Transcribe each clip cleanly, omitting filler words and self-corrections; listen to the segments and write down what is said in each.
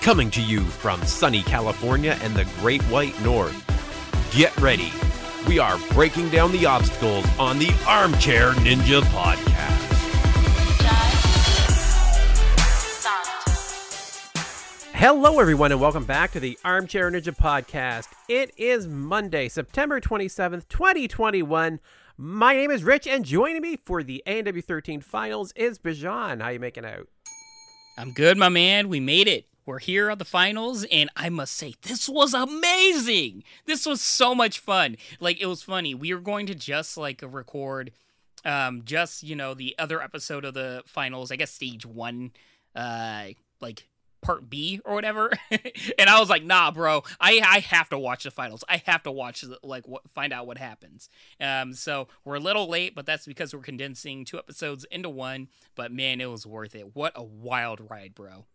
Coming to you from sunny California and the Great White North. Get ready. We are breaking down the obstacles on the Armchair Ninja Podcast. Hello, everyone, and welcome back to the Armchair Ninja Podcast. It is Monday, September 27th, 2021. My name is Rich, and joining me for the ANW13 finals is Bijan. How you making out? I'm good, my man. We made it. We're here at the finals, and I must say, this was amazing. This was so much fun. Like, it was funny. We were going to just, record the other episode of the finals, I guess stage 1, part B or whatever. And I was like, nah, bro, I have to watch the finals. I have to watch, find out what happens. So we're a little late, but that's because we're condensing 2 episodes into 1. But, man, it was worth it. What a wild ride, bro.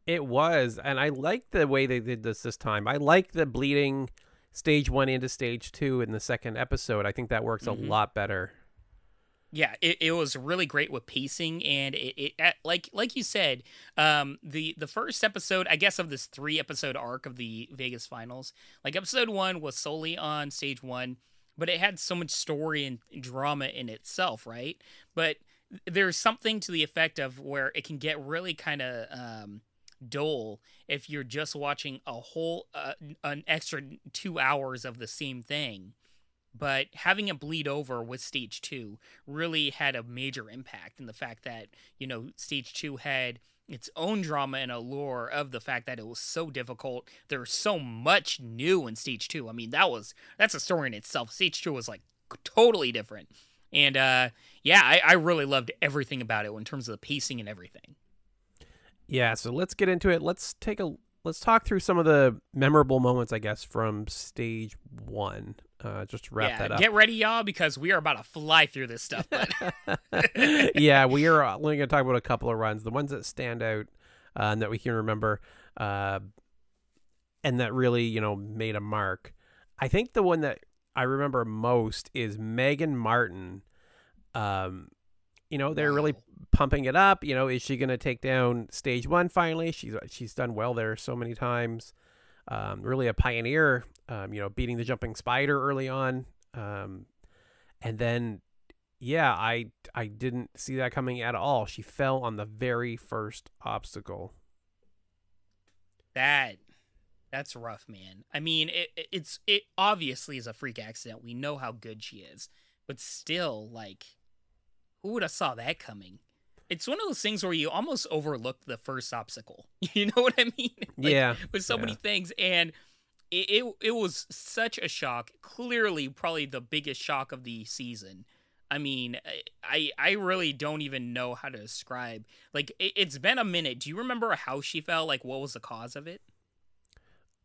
It was, and I like the way they did this time. I like the bleeding stage 1 into stage 2 in the second episode. I think that works a lot better. Yeah, it was really great with pacing, and it like you said, the first episode, I guess, of this 3-episode arc of the Vegas finals, like episode 1 was solely on stage 1, but it had so much story and drama in itself, right? But there's something to the effect of where it can get really kind of dull if you're just watching a whole an extra 2 hours of the same thing. But having it bleed over with stage 2 really had a major impact in the fact that, stage 2 had its own drama and allure of the fact that it was so difficult. There was so much new in stage 2. I mean, that's a story in itself. Stage 2 was totally different. And I really loved everything about it in terms of the pacing and everything. Yeah, so let's get into it. Let's talk through some of the memorable moments, I guess, from stage 1. Just to wrap that up. Get ready, y'all, because we are about to fly through this stuff. But yeah, we are only going to talk about a couple of runs, the ones that stand out and that we can remember, and that really, made a mark. I think the one that I remember most is Megan Martin. They're really pumping it up. Is she going to take down stage 1 finally? She's done well there so many times. Really a pioneer, beating the jumping spider early on. And then, I didn't see that coming at all. She fell on the very first obstacle. That's rough, man. I mean, it obviously is a freak accident. We know how good she is, but still, who would have saw that coming? It's one of those things where you almost overlook the first obstacle. You know what I mean? With so many things. And it was such a shock. Clearly, probably the biggest shock of the season. I mean, I really don't even know how to describe. It's been a minute. Do you remember how she fell? What was the cause of it?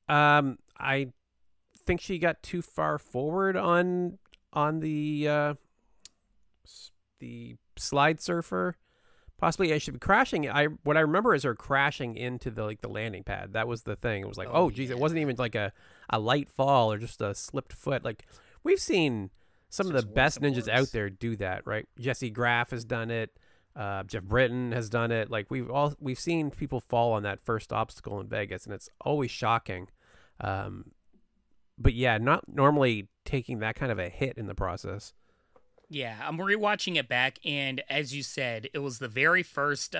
I think she got too far forward on the slide surfer. Possibly, I should be crashing. What I remember is her crashing into the landing pad. That was the thing. It was geez, it wasn't even a light fall or just a slipped foot. We've seen some of the best ninjas out there do that, right? Jesse Graff has done it. Jeff Britton has done it. We've seen people fall on that first obstacle in Vegas, and it's always shocking. But yeah, not normally taking that kind of a hit in the process. Yeah, I'm rewatching it back, and as you said, it was the very first,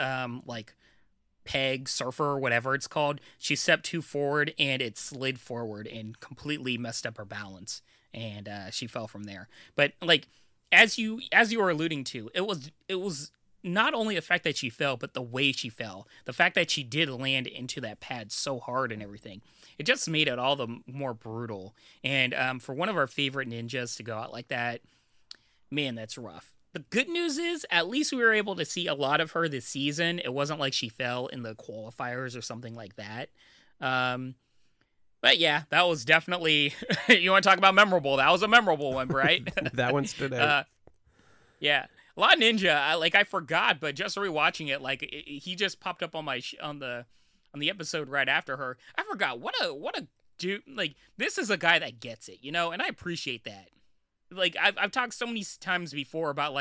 peg, surfer, or whatever it's called. She stepped too forward, and it slid forward and completely messed up her balance, and she fell from there. But, as you were alluding to, it was not only the fact that she fell, but the way she fell. The fact that she did land into that pad so hard and everything. It just made it all the more brutal. And for one of our favorite ninjas to go out like that, man, that's rough. The good news is, at least we were able to see a lot of her this season. It wasn't like she fell in the qualifiers or something like that. But yeah, that was definitely, you want to talk about memorable. That was a memorable one, right? That one stood out. Yeah. A lot of ninja, I forgot, but just rewatching it, he just popped up on my, on the episode right after her. I forgot, what a dude, this is a guy that gets it, and I appreciate that. I've talked so many times before about,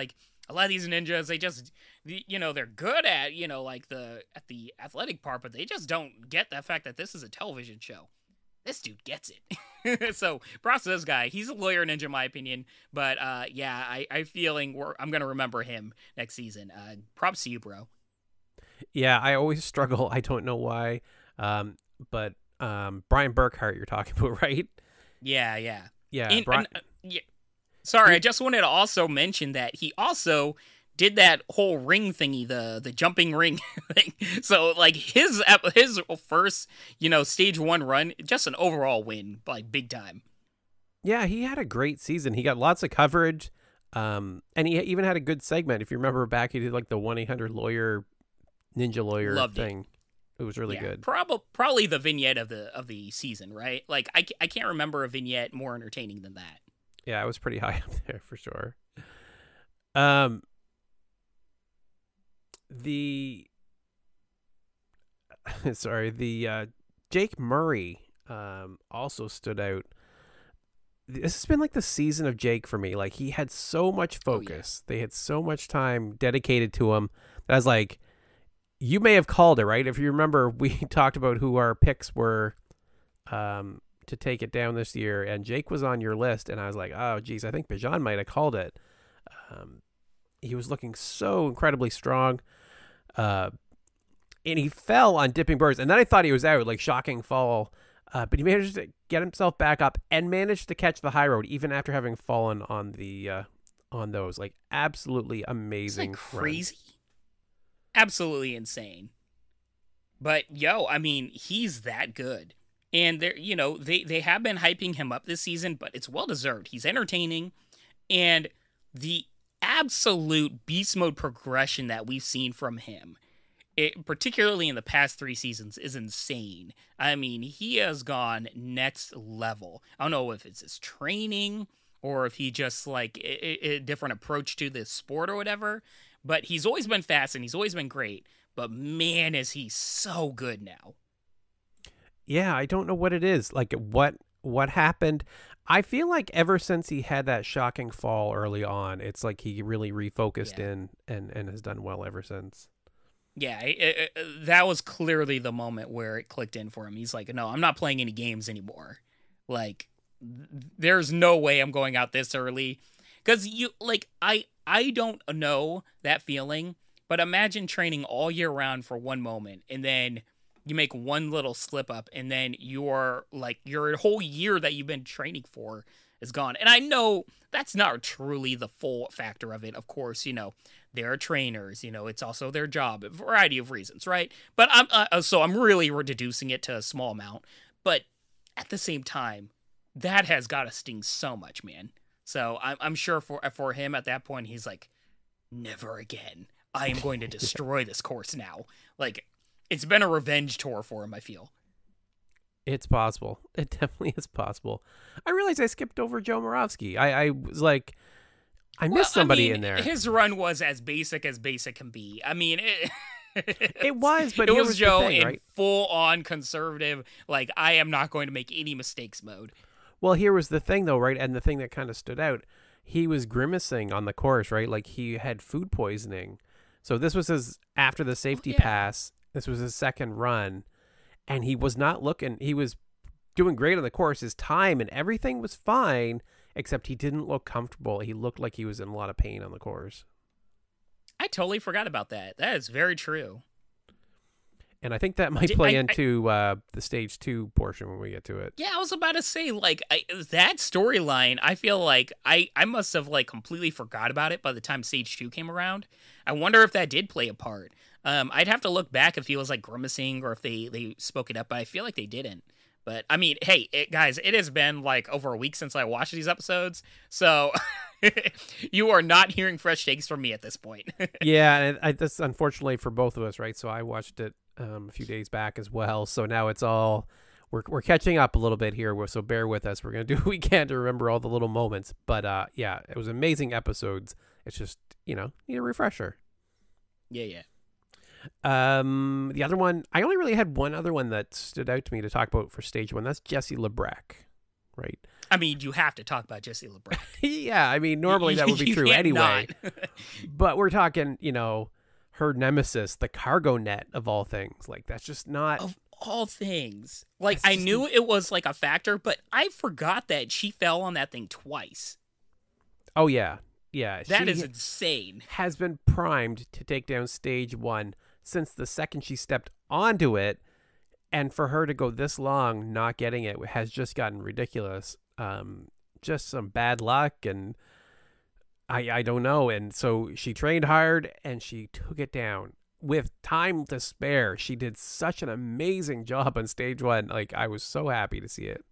a lot of these ninjas, they just, they're good at, like at the athletic part, but they just don't get the fact that this is a television show. This dude gets it. So props to this guy. He's a lawyer ninja in my opinion, but yeah, I'm feeling I'm gonna remember him next season. Props to you, bro. Yeah, I always struggle. I don't know why, but Brian Burkhart, you're talking about, right? Yeah. Yeah, yeah. Sorry, I just wanted to also mention that he also did that whole ring thingy, the jumping ring thing. So like his first, stage 1 run, just an overall win, like big time. Yeah, he had a great season. He got lots of coverage, and he even had a good segment. If you remember back, he did like the 1-800 ninja lawyer Loved thing. It was really good. Probably the vignette of the season, right? Like I can't remember a vignette more entertaining than that. Yeah, it was pretty high up there for sure. The Jake Murray also stood out. This has been like the season of Jake for me. Like he had so much focus. They had so much time dedicated to him. That I was like, you may have called it, right? If you remember, we talked about who our picks were to take it down this year, and Jake was on your list, and I was like, oh, geez, I think Bijan might have called it. He was looking so incredibly strong, and he fell on dipping birds, and then I thought he was out, like shocking fall, but he managed to get himself back up and managed to catch the high road, even after having fallen on the on those. Like, absolutely amazing. Isn't that crazy? Absolutely insane. But I mean, he's that good. And they're, they have been hyping him up this season, but it's well deserved. He's entertaining, and the absolute beast mode progression that we've seen from him, particularly in the past 3 seasons, is insane. I mean, he has gone next level. I don't know if it's his training or if he just like a different approach to this sport or whatever, but he's always been fast and he's always been great. But man, is he so good now. Yeah, I don't know what it is. Like, what happened? I feel like ever since he had that shocking fall early on, it's like he really refocused in and has done well ever since. Yeah, that was clearly the moment where it clicked in for him. He's like, no, I'm not playing any games anymore. Like, there's no way I'm going out this early. Because I don't know that feeling, but imagine training all year round for one moment, and then you make one little slip up, and then your whole year that you've been training for is gone. And I know that's not truly the full factor of it. Of course, there are trainers, it's also their job, a variety of reasons, right? But I'm really reducing it to a small amount. But at the same time, that has got to sting so much, man. So I'm sure for him at that point, he's like, never again. I am going to destroy this course now. Like, it's been a revenge tour for him, I feel. It's possible. It definitely is possible. I realized I skipped over Joe Moravsky. I was like, I missed somebody in there. His run was as basic can be. I mean, it was, but it was Joe thing, in right? full-on conservative, like, I am not going to make any mistakes mode. Well, here was the thing, though, right? And the thing that kind of stood out, he was grimacing on the course, right? Like, he had food poisoning. So this was after the safety pass. This was his second run, and he was not looking. He was doing great on the course. His time and everything was fine, except he didn't look comfortable. He looked like he was in a lot of pain on the course. I totally forgot about that. That is very true. And I think that might play into the stage 2 portion when we get to it. Yeah, I was about to say, like, that storyline, I feel like I must have, like, completely forgot about it by the time stage 2 came around. I wonder if that did play a part. I'd have to look back if he was, like, grimacing or if they spoke it up, but I feel like they didn't. But, I mean, hey, guys, it has been, like, over a week since I watched these episodes, so you are not hearing fresh takes from me at this point. Yeah, and that's unfortunately for both of us, right? So I watched it a few days back as well, so now it's all we're catching up a little bit here, so bear with us. We're gonna do what we can to remember all the little moments, but yeah, it was amazing episodes. It's just need a refresher. Yeah. The other one, I only really had one other one that stood out to me to talk about for stage 1. That's Jesse LeBrecq, right? I mean, you have to talk about Jesse LeBron. Yeah, I mean, normally that would be true anyway. But we're talking, her nemesis, the cargo net of all things. Like, that's just not... Of all things. Like, I knew it was, like, a factor, but I forgot that she fell on that thing twice. Oh, yeah. Yeah. That is insane. Has been primed to take down stage 1 since the second she stepped onto it. And for her to go this long not getting it has just gotten ridiculous. Just some bad luck, and I don't know. And so she trained hard and she took it down with time to spare. She did such an amazing job on stage 1. Like, I was so happy to see it.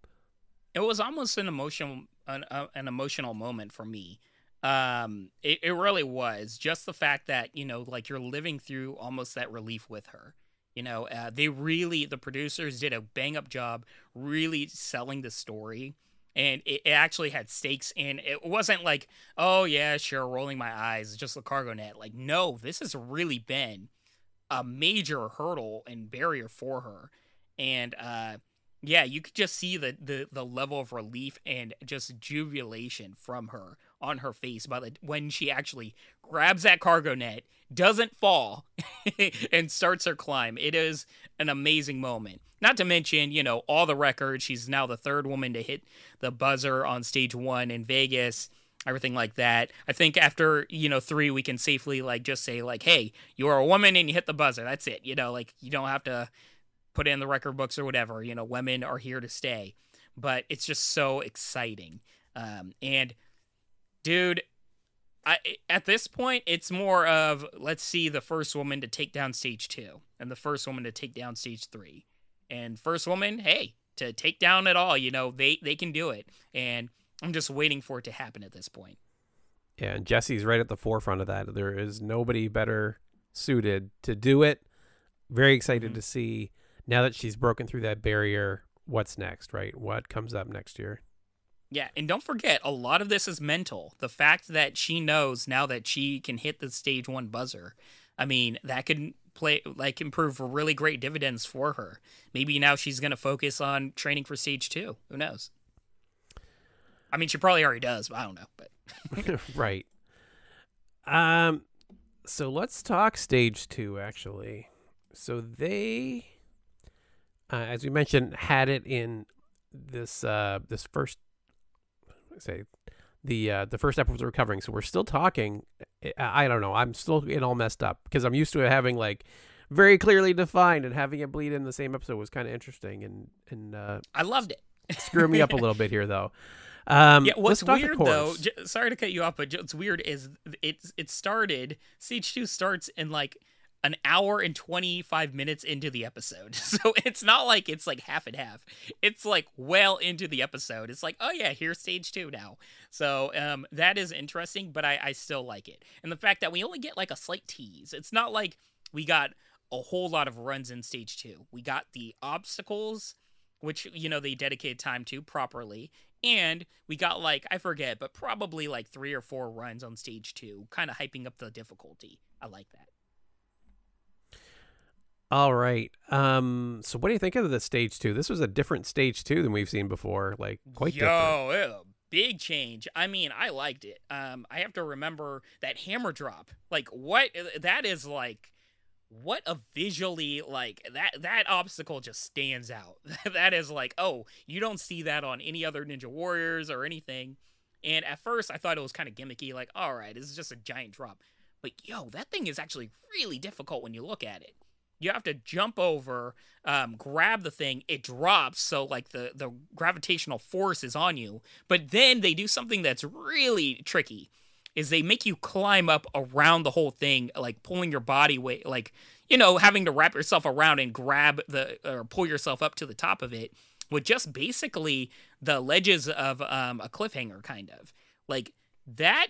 It was almost an emotional moment for me. It really was. Just the fact that, like, you're living through almost that relief with her. The producers did a bang up job really selling the story, and it actually had stakes, and it wasn't like, oh yeah, sure, rolling my eyes, just the cargo net. Like, no, this has really been a major hurdle and barrier for her. And, yeah, you could just see the level of relief and just jubilation from her on her face when she actually grabs that cargo net, doesn't fall, and starts her climb. It is an amazing moment. Not to mention, all the records. She's now the 3rd woman to hit the buzzer on stage 1 in Vegas, everything like that. I think after, 3, we can safely, like, just say, like, hey, you are a woman and you hit the buzzer. That's it. Like, you don't have to put it in the record books or whatever. Women are here to stay. But it's just so exciting. And, dude, at this point, it's more of, let's see the first woman to take down stage 2 and the first woman to take down stage 3. And first woman, hey, to take down it all, they can do it. And I'm just waiting for it to happen at this point. Yeah, and Jesse's right at the forefront of that. There is nobody better suited to do it. Very excited to see, now that she's broken through that barrier, what's next, right? What comes up next year? Yeah, and don't forget, a lot of this is mental. The fact that she knows now that she can hit the stage 1 buzzer, I mean, that could improve really great dividends for her. Maybe now she's going to focus on training for stage 2. Who knows? I mean, she probably already does, but I don't know. But right. So let's talk stage 2, actually. So they, as we mentioned, had it in this first, the first episode we're covering. So we're still talking. I don't know. I'm still getting all messed up because I'm used to it having, like, very clearly defined, and having it bleed in the same episode was kind of interesting. And I loved it. Screwed me up a little bit here, though. Yeah, what's weird though, sorry to cut you off, but what's weird is stage 2 starts in like an hour and 25 minutes into the episode. So it's not like it's like half and half. It's like well into the episode. It's like, oh yeah, here's stage 2 now. So that is interesting, but I still like it. And the fact that we only get like a slight tease. It's not like we got a whole lot of runs in stage 2. We got the obstacles, which, they dedicated time to properly. And we got, like, I forget, but probably like 3 or 4 runs on stage 2, kind of hyping up the difficulty. I like that. All right. So what do you think of the stage 2? This was a different stage 2 than we've seen before. Like, quite different. Yo, big change. I mean, I liked it. I have to remember that hammer drop. Like, what? That is like, what a visually, like, that obstacle just stands out. That is like, oh, you don't see that on any other Ninja Warriors or anything. And at first I thought it was kind of gimmicky, like, all right, this is just a giant drop. But yo, that thing is actually really difficult when you look at it. You have to jump over, grab the thing, it drops, so like the gravitational force is on you. But then they do something that's really tricky. Is they make you climb up around the whole thing, like pulling your body weight, like, having to wrap yourself around and grab or pull yourself up to the top of it with just basically the ledges of a cliffhanger, kind of. Like, that,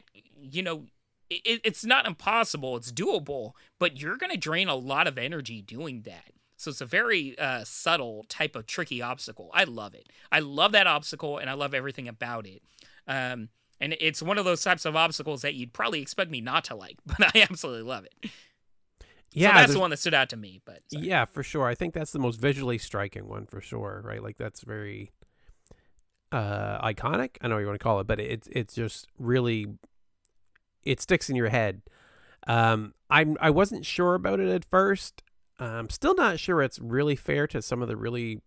it's not impossible, it's doable, but you're going to drain a lot of energy doing that. So it's a very subtle type of tricky obstacle. I love it. I love that obstacle, and I love everything about it. And it's one of those types of obstacles that you'd probably expect me not to like, but I absolutely love it. Yeah, so that's the one that stood out to me. But sorry. Yeah, for sure. I think that's the most visually striking one for sure, right? Like, that's very... iconic. I know what you want to call it, but it's just really, it sticks in your head. I wasn't sure about it at first. I'm still not sure it's really fair to some of the really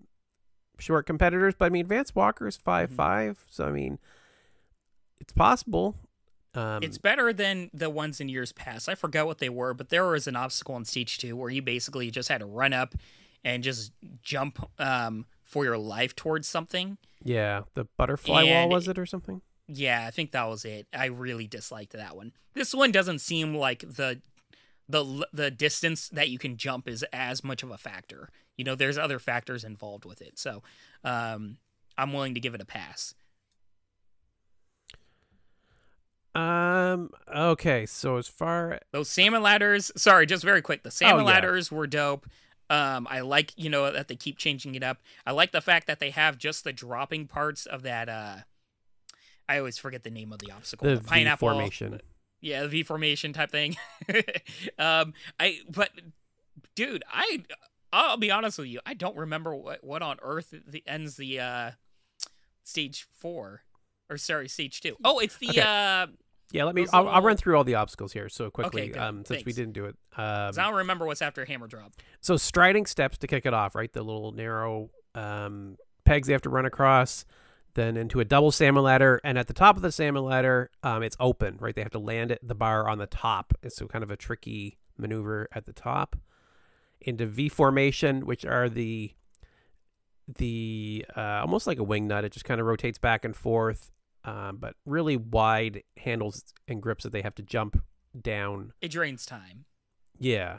short competitors, but I mean, Vance Walker's 5'5", so I mean, it's possible. It's better than the ones in years past. I forgot what they were, but there was an obstacle in stage 2 where you basically just had to run up and just jump for your life towards something. Yeah, the butterfly wall, was it, or something? Yeah, I think that was it. I really disliked that one. This one doesn't seem like the distance that you can jump is as much of a factor. You know, there's other factors involved with it. So I'm willing to give it a pass. Okay, so as far... Those salmon ladders... Sorry, just very quick. The salmon ladders were dope. I like, that they keep changing it up. I like the fact that they have just the dropping parts of that... I always forget the name of the obstacle. The pineapple V-formation. Yeah, the V-formation type thing. Dude, I'll be honest with you. I don't remember what on earth ends the stage 4. Or sorry, stage 2. Oh, it's the... Okay. Yeah, I'll run through all the obstacles here so quickly, since Thanks. we didn't do it. I don't remember what's after hammer drop. So striding steps to kick it off, right? The little narrow pegs they have to run across, then into a double salmon ladder, and at the top of the salmon ladder, it's open, right? They have to land the bar on the top. It's so kind of a tricky maneuver at the top. Into V formation, which are the almost like a wing nut. It just kind of rotates back and forth. But really wide handles and grips that they have to jump down. It drains time. Yeah.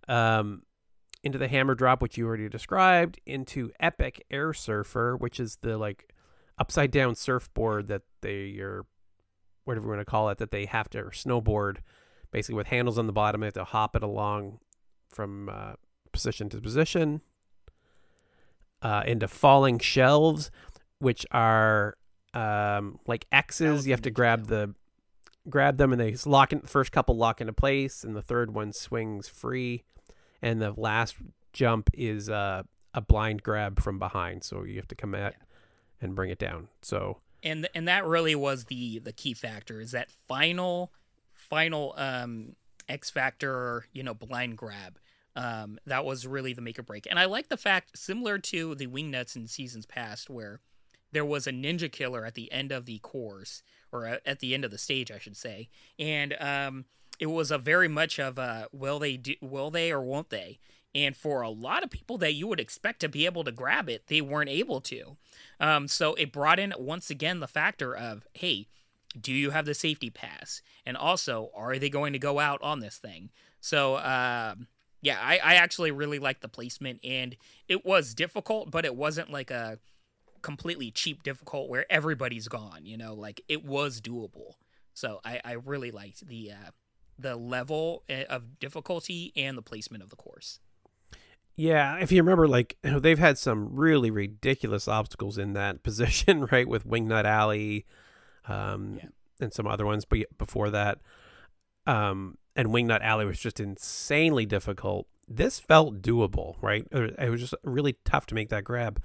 Into the hammer drop, which you already described. Into Epic Air Surfer, which is the like upside down surfboard that whatever you want to call it, that they have to, or snowboard, basically with handles on the bottom. They have to hop it along from position to position. Into falling shelves, which are like X's. You have to grab them, and they lock in. The first couple lock into place, and the third one swings free, and the last jump is a blind grab from behind. So you have to come at and bring it down. So and that really was the key factor, is that final X factor, blind grab. That was really the make or break. And I like the fact, similar to the wing nuts in seasons past, where there was a ninja killer at the end of the course, or at the end of the stage, I should say. And it was a very much of a, will they or won't they? And for a lot of people that you would expect to be able to grab it, they weren't able to. So it brought in, once again, the factor of, hey, do you have the safety pass? And also, are they going to go out on this thing? So, I actually really liked the placement, and it was difficult, but it wasn't like a completely cheap difficult where everybody's gone, like it was doable. So I really liked the level of difficulty and the placement of the course. Yeah, if you remember, like, they've had some really ridiculous obstacles in that position, right, with Wingnut Alley, and some other ones before that. And Wingnut Alley was just insanely difficult. This felt doable, right? It was just really tough to make that grab,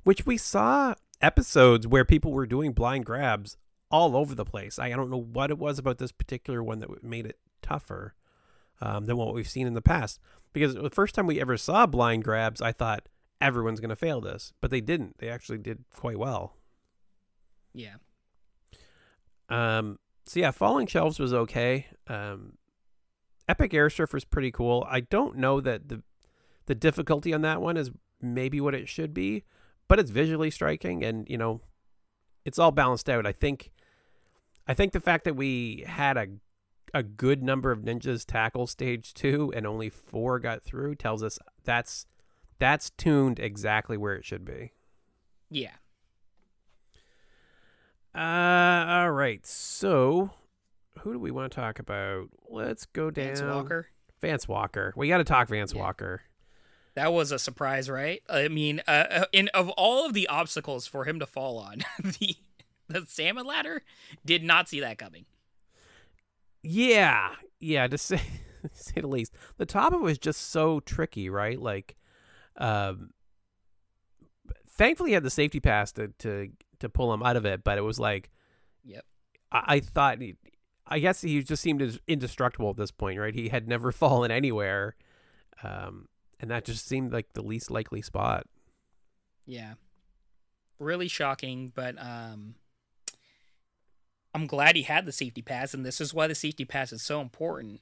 which we saw episodes where people were doing blind grabs all over the place. I don't know what it was about this particular one that made it tougher than what we've seen in the past. Because the first time we ever saw blind grabs, I thought everyone's going to fail this, but they didn't. They actually did quite well. Yeah. So yeah, falling shelves was okay. Epic Air Surfer is pretty cool. I don't know that the difficulty on that one is maybe what it should be, but it's visually striking, and it's all balanced out. I think the fact that we had a good number of ninjas tackle stage 2 and only 4 got through tells us that's tuned exactly where it should be. Yeah. All right. So, who do we want to talk about? Let's go down. Vance Walker. We got to talk Vance Walker. That was a surprise, right? I mean, of all of the obstacles for him to fall on, the salmon ladder, did not see that coming. Yeah, to say the least. The top of it was just so tricky, right? Like, thankfully, he had the safety pass to to pull him out of it. But it was like, Yep. I thought, I guess he just seemed indestructible at this point, right? He had never fallen anywhere. And that just seemed like the least likely spot. Yeah. Really shocking, but I'm glad he had the safety pass, and this is why the safety pass is so important.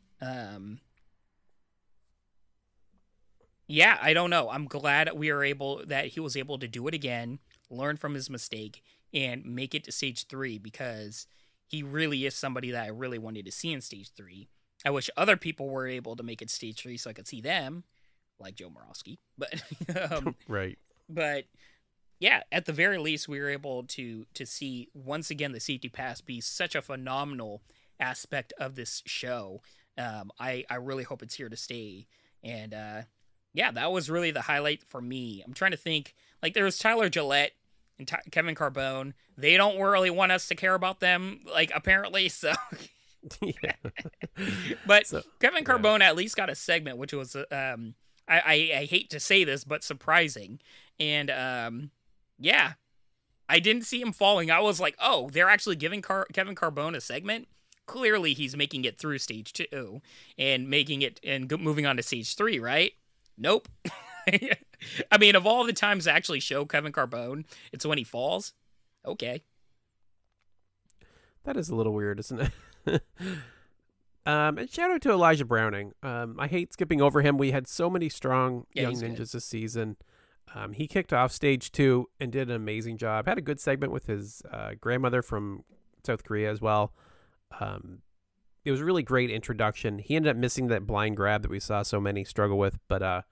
Yeah, I don't know. I'm glad that he was able to do it again, learn from his mistake, and make it to stage 3, because he really is somebody that I really wanted to see in stage 3. I wish other people were able to make it to stage 3 so I could see them, like Joe Morosky. But Right. But yeah, at the very least, we were able to see once again the safety pass be such a phenomenal aspect of this show. I really hope it's here to stay. And yeah, that was really the highlight for me. I'm trying to think, like, there was Tyler Gillette and Kevin Carbone. They don't really want us to care about them, like, apparently. So, Yeah. but Kevin Carbone at least got a segment, which was I hate to say this, but surprising. And yeah, I didn't see him falling. I was like, oh, they're actually giving Kevin Carbone a segment. Clearly, he's making it through stage 2 and making it and moving on to stage 3, right? Nope. I mean, of all the times to actually show Kevin Carbone, it's when he falls. Okay. That is a little weird, isn't it? And shout out to Elijah Browning. I hate skipping over him. We had so many strong young ninjas good. this season. He kicked off stage 2 and did an amazing job. Had a good segment with his grandmother from South Korea as well. It was a really great introduction. He ended up missing that blind grab that we saw so many struggle with, but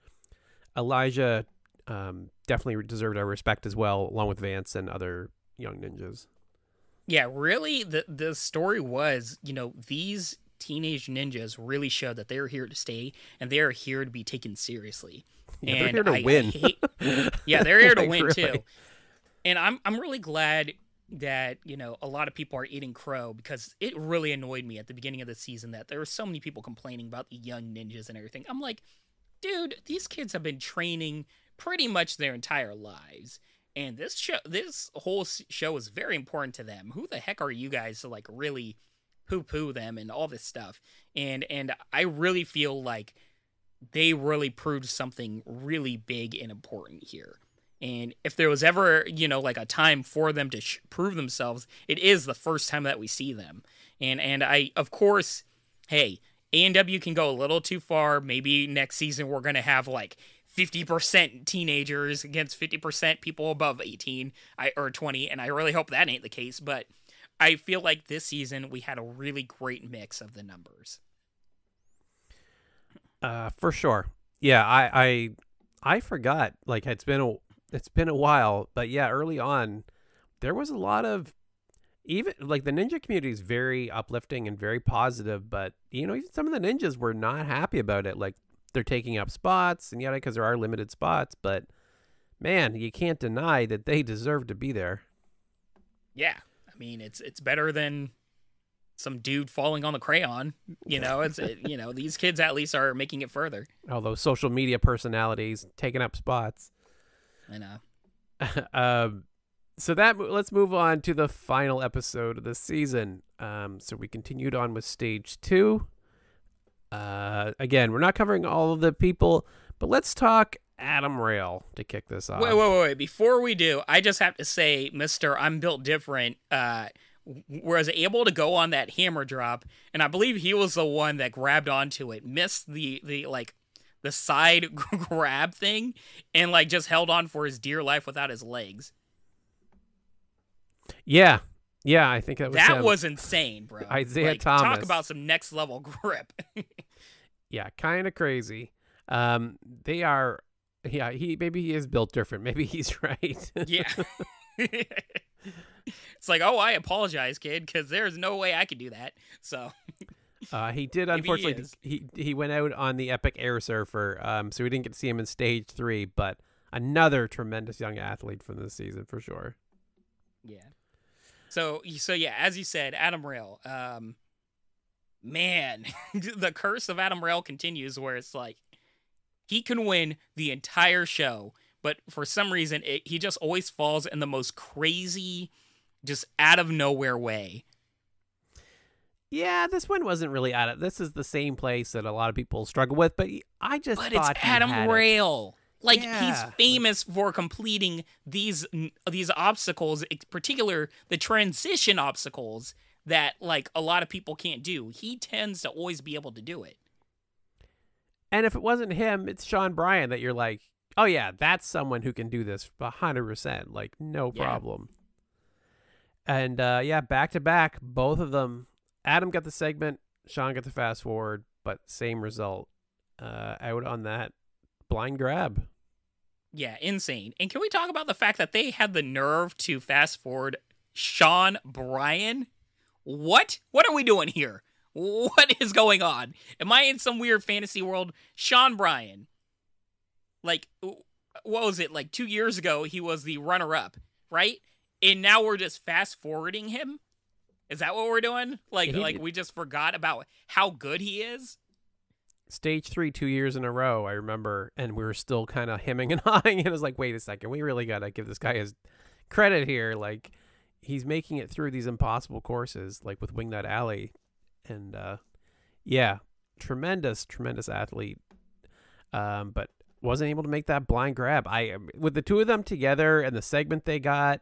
Elijah definitely deserved our respect as well, along with Vance and other young ninjas. Yeah, really, the story was, these teenage ninjas really showed that they're here to stay and they're here to be taken seriously. Yeah, and they're here to win. Yeah, they're here to Like, win really. too. And I'm really glad that, a lot of people are eating crow, because it really annoyed me at the beginning of the season that there were so many people complaining about the young ninjas and everything. I'm like, dude, these kids have been training pretty much their entire lives. And this whole show is very important to them. Who the heck are you guys to, like, really poo-poo them and all this stuff? And I really feel like they really proved something really big and important here. And if there was ever, like a time for them to prove themselves, it is the first time that we see them. And I, of course, hey, ANW can go a little too far. Maybe next season we're going to have like 50% teenagers against 50% people above 18 or 20. And I really hope that ain't the case. But I feel like this season we had a really great mix of the numbers. For sure. Yeah, I forgot. Like, it's been a while, but yeah, early on, there was a lot of, even like, the ninja community is very uplifting and very positive, but even some of the ninjas were not happy about it. Like, they're taking up spots and yada, because there are limited spots, but man, you can't deny that they deserve to be there. Yeah, I mean, it's better than some dude falling on the crayon. These kids at least are making it further. All those social media personalities taking up spots. I know. So let's move on to the final episode of the season. So we continued on with stage 2. Again, we're not covering all of the people, but let's talk Adam Rail to kick this off. Wait. Before we do, I just have to say, Mr. I'm Built Different, was able to go on that hammer drop, and I believe he was the one that grabbed onto it, missed the side grab thing, and like just held on for his dear life without his legs. Yeah, I think that was insane, bro. Isaiah Thomas. Talk about some next level grip. Yeah, kind of crazy. They are. Yeah, maybe he is built different. Maybe he's right. Yeah. It's like, oh, I apologize, kid, because there's no way I could do that. So. He did, unfortunately. He went out on the epic air surfer, so we didn't get to see him in stage 3. But another tremendous young athlete from this season for sure. Yeah. So yeah, as you said, Adam Rail. Man, the curse of Adam Rail continues, where it's like he can win the entire show, but for some reason, he just always falls in the most crazy, just out of nowhere way. Yeah, this one wasn't really out of. This is the same place that a lot of people struggle with, but I just thought It's Adam Rail. Like, yeah. he's famous for completing these obstacles, in particular the transition obstacles that like a lot of people can't do. He tends to always be able to do it. And if it wasn't him, it's Sean Bryan that you're like, oh yeah, that's someone who can do this 100%, like no problem. And yeah, back to back, both of them. Adam got the segment, Sean got the fast forward, but same result. Out on that blind grab. Yeah, insane. And can we talk about the fact that they had the nerve to fast forward Sean Bryan? What? What are we doing here? What is going on? Am I in some weird fantasy world? Sean Bryan. Like, what was it? Like 2 years ago, he was the runner-up, right? And now we're just fast forwarding him? Is that what we're doing? Like we just forgot about how good he is? Stage 3 2 years in a row, I remember, and we were still kind of hemming and hawing, and it was like, wait a second, we really gotta give this guy his credit here. Like, he's making it through these impossible courses, like with Wingnut Alley, and yeah, tremendous athlete, but wasn't able to make that blind grab. With the two of them together and the segment they got,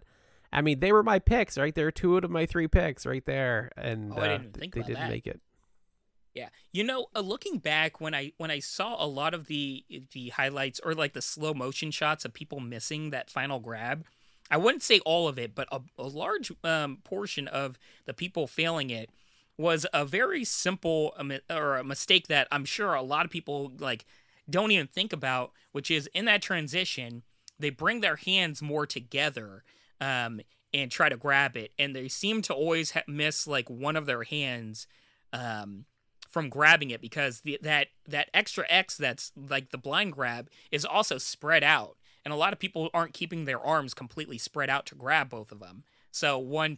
I mean, they were my picks, right? They're two of my 3 picks right there, and I didn't think they about didn't that. make it. Yeah, looking back when I saw a lot of the highlights or like the slow motion shots of people missing that final grab, I wouldn't say all of it, but a large portion of the people failing it was a very simple a mistake that I'm sure a lot of people like don't even think about, which is in that transition they bring their hands more together and try to grab it, and they seem to always miss like one of their hands from grabbing it, because that extra X that's like the blind grab is also spread out, and a lot of people aren't keeping their arms completely spread out to grab both of them. So one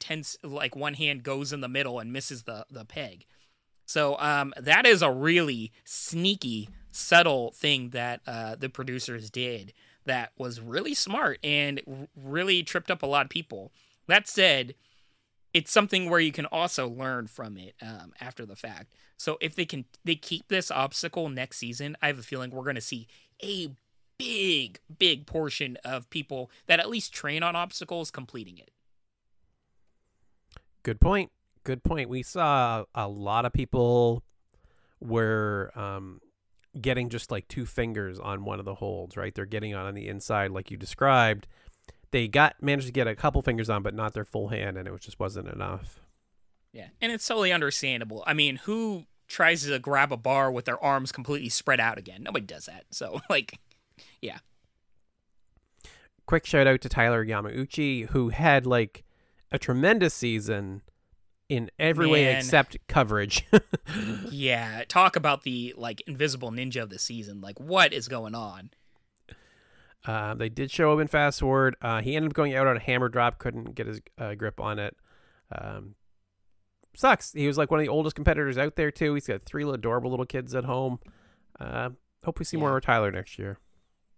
hand goes in the middle and misses the peg. So that is a really sneaky, subtle thing that the producers did that was really smart and really tripped up a lot of people. That said, it's something where you can also learn from it after the fact. So if they keep this obstacle next season, I have a feeling we're going to see a big portion of people that at least train on obstacles completing it. Good point. We saw a lot of people were getting just like 2 fingers on one of the holds, right? They're getting on the inside like you described. They managed to get a couple fingers on, but not their full hand, and it just wasn't enough. Yeah, and it's totally understandable. I mean, who tries to grab a bar with their arms completely spread out again? Nobody does that. So, like, yeah. Quick shout out to Tyler Yamauchi, who had like a tremendous season in every way except coverage. Yeah, talk about the like invisible ninja of the season. Like, what is going on? They did show him in fast forward. He ended up going out on a hammer drop, couldn't get his grip on it. Sucks. He was like one of the oldest competitors out there too. He's got 3 adorable little kids at home. Hope we see more of Tyler next year.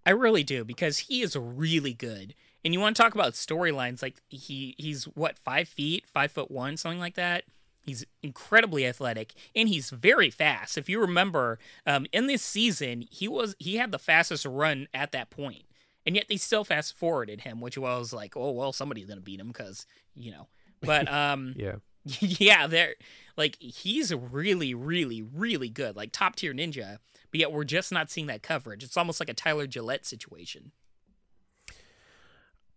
I really do, because he is really good. And you want to talk about storylines, like he's what, 5 feet, 5'1", something like that. He's incredibly athletic, and he's very fast. If you remember, in this season, he had the fastest run at that point, and yet they still fast forwarded him, which was like, oh well, somebody's gonna beat him because But yeah. Yeah, they're like, he's really good, like top tier ninja. But yet we're just not seeing that coverage. It's almost like a Tyler Gillette situation.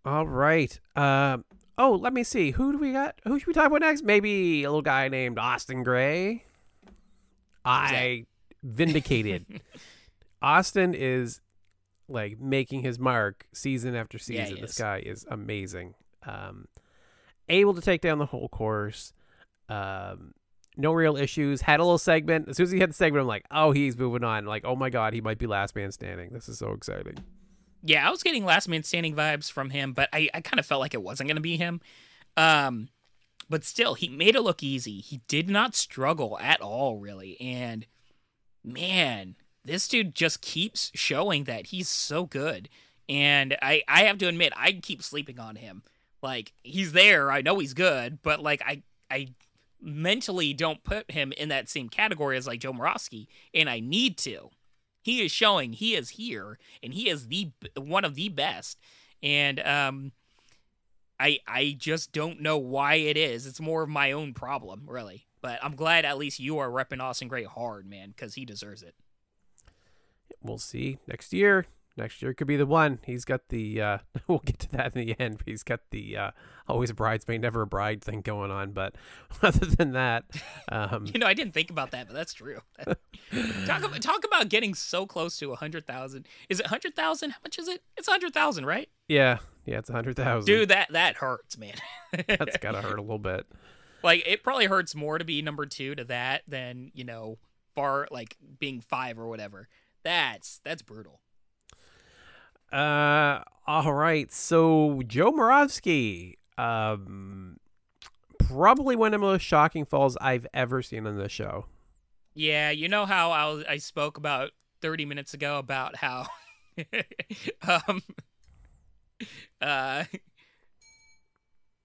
All right. Let me see. Who do we got? Who should we talk about next? Maybe a little guy named Austin Gray. Vindicated. Austin is like making his mark season after season. This guy is amazing. Able to take down the whole course. No real issues. Had a little segment. As soon as he had the segment, I'm like, oh, he's moving on. Like, oh my God, he might be last man standing. This is so exciting. Yeah, I was getting last man standing vibes from him, but I kind of felt like it wasn't going to be him. But still, he made it look easy. He did not struggle at all, really. And man, this dude just keeps showing that he's so good. And I have to admit, I keep sleeping on him. Like, he's there, I know he's good, but like I mentally don't put him in that same category as like Joe Morosky, and I need to. He is showing he is here, and he is the one of the best. And I just don't know why it is. It's more of my own problem, really. But I'm glad at least you are repping Austin Gray hard, man, because he deserves it. We'll see next year. Next year could be the one. He's got the, we'll get to that in the end, but he's got the always a bridesmaid, never a bride thing going on. But other than that. I didn't think about that, but that's true. Talk about getting so close to 100,000. Is it 100,000? How much is it? It's 100,000, right? Yeah, it's 100,000. Dude, that hurts, man. That's gotta hurt a little bit. Like, it probably hurts more to be number 2 to that than, far, like, being 5 or whatever. That's brutal. All right. So Joe Moravsky, probably one of the most shocking falls I've ever seen on this show. Yeah, you know how I spoke about 30 minutes ago about how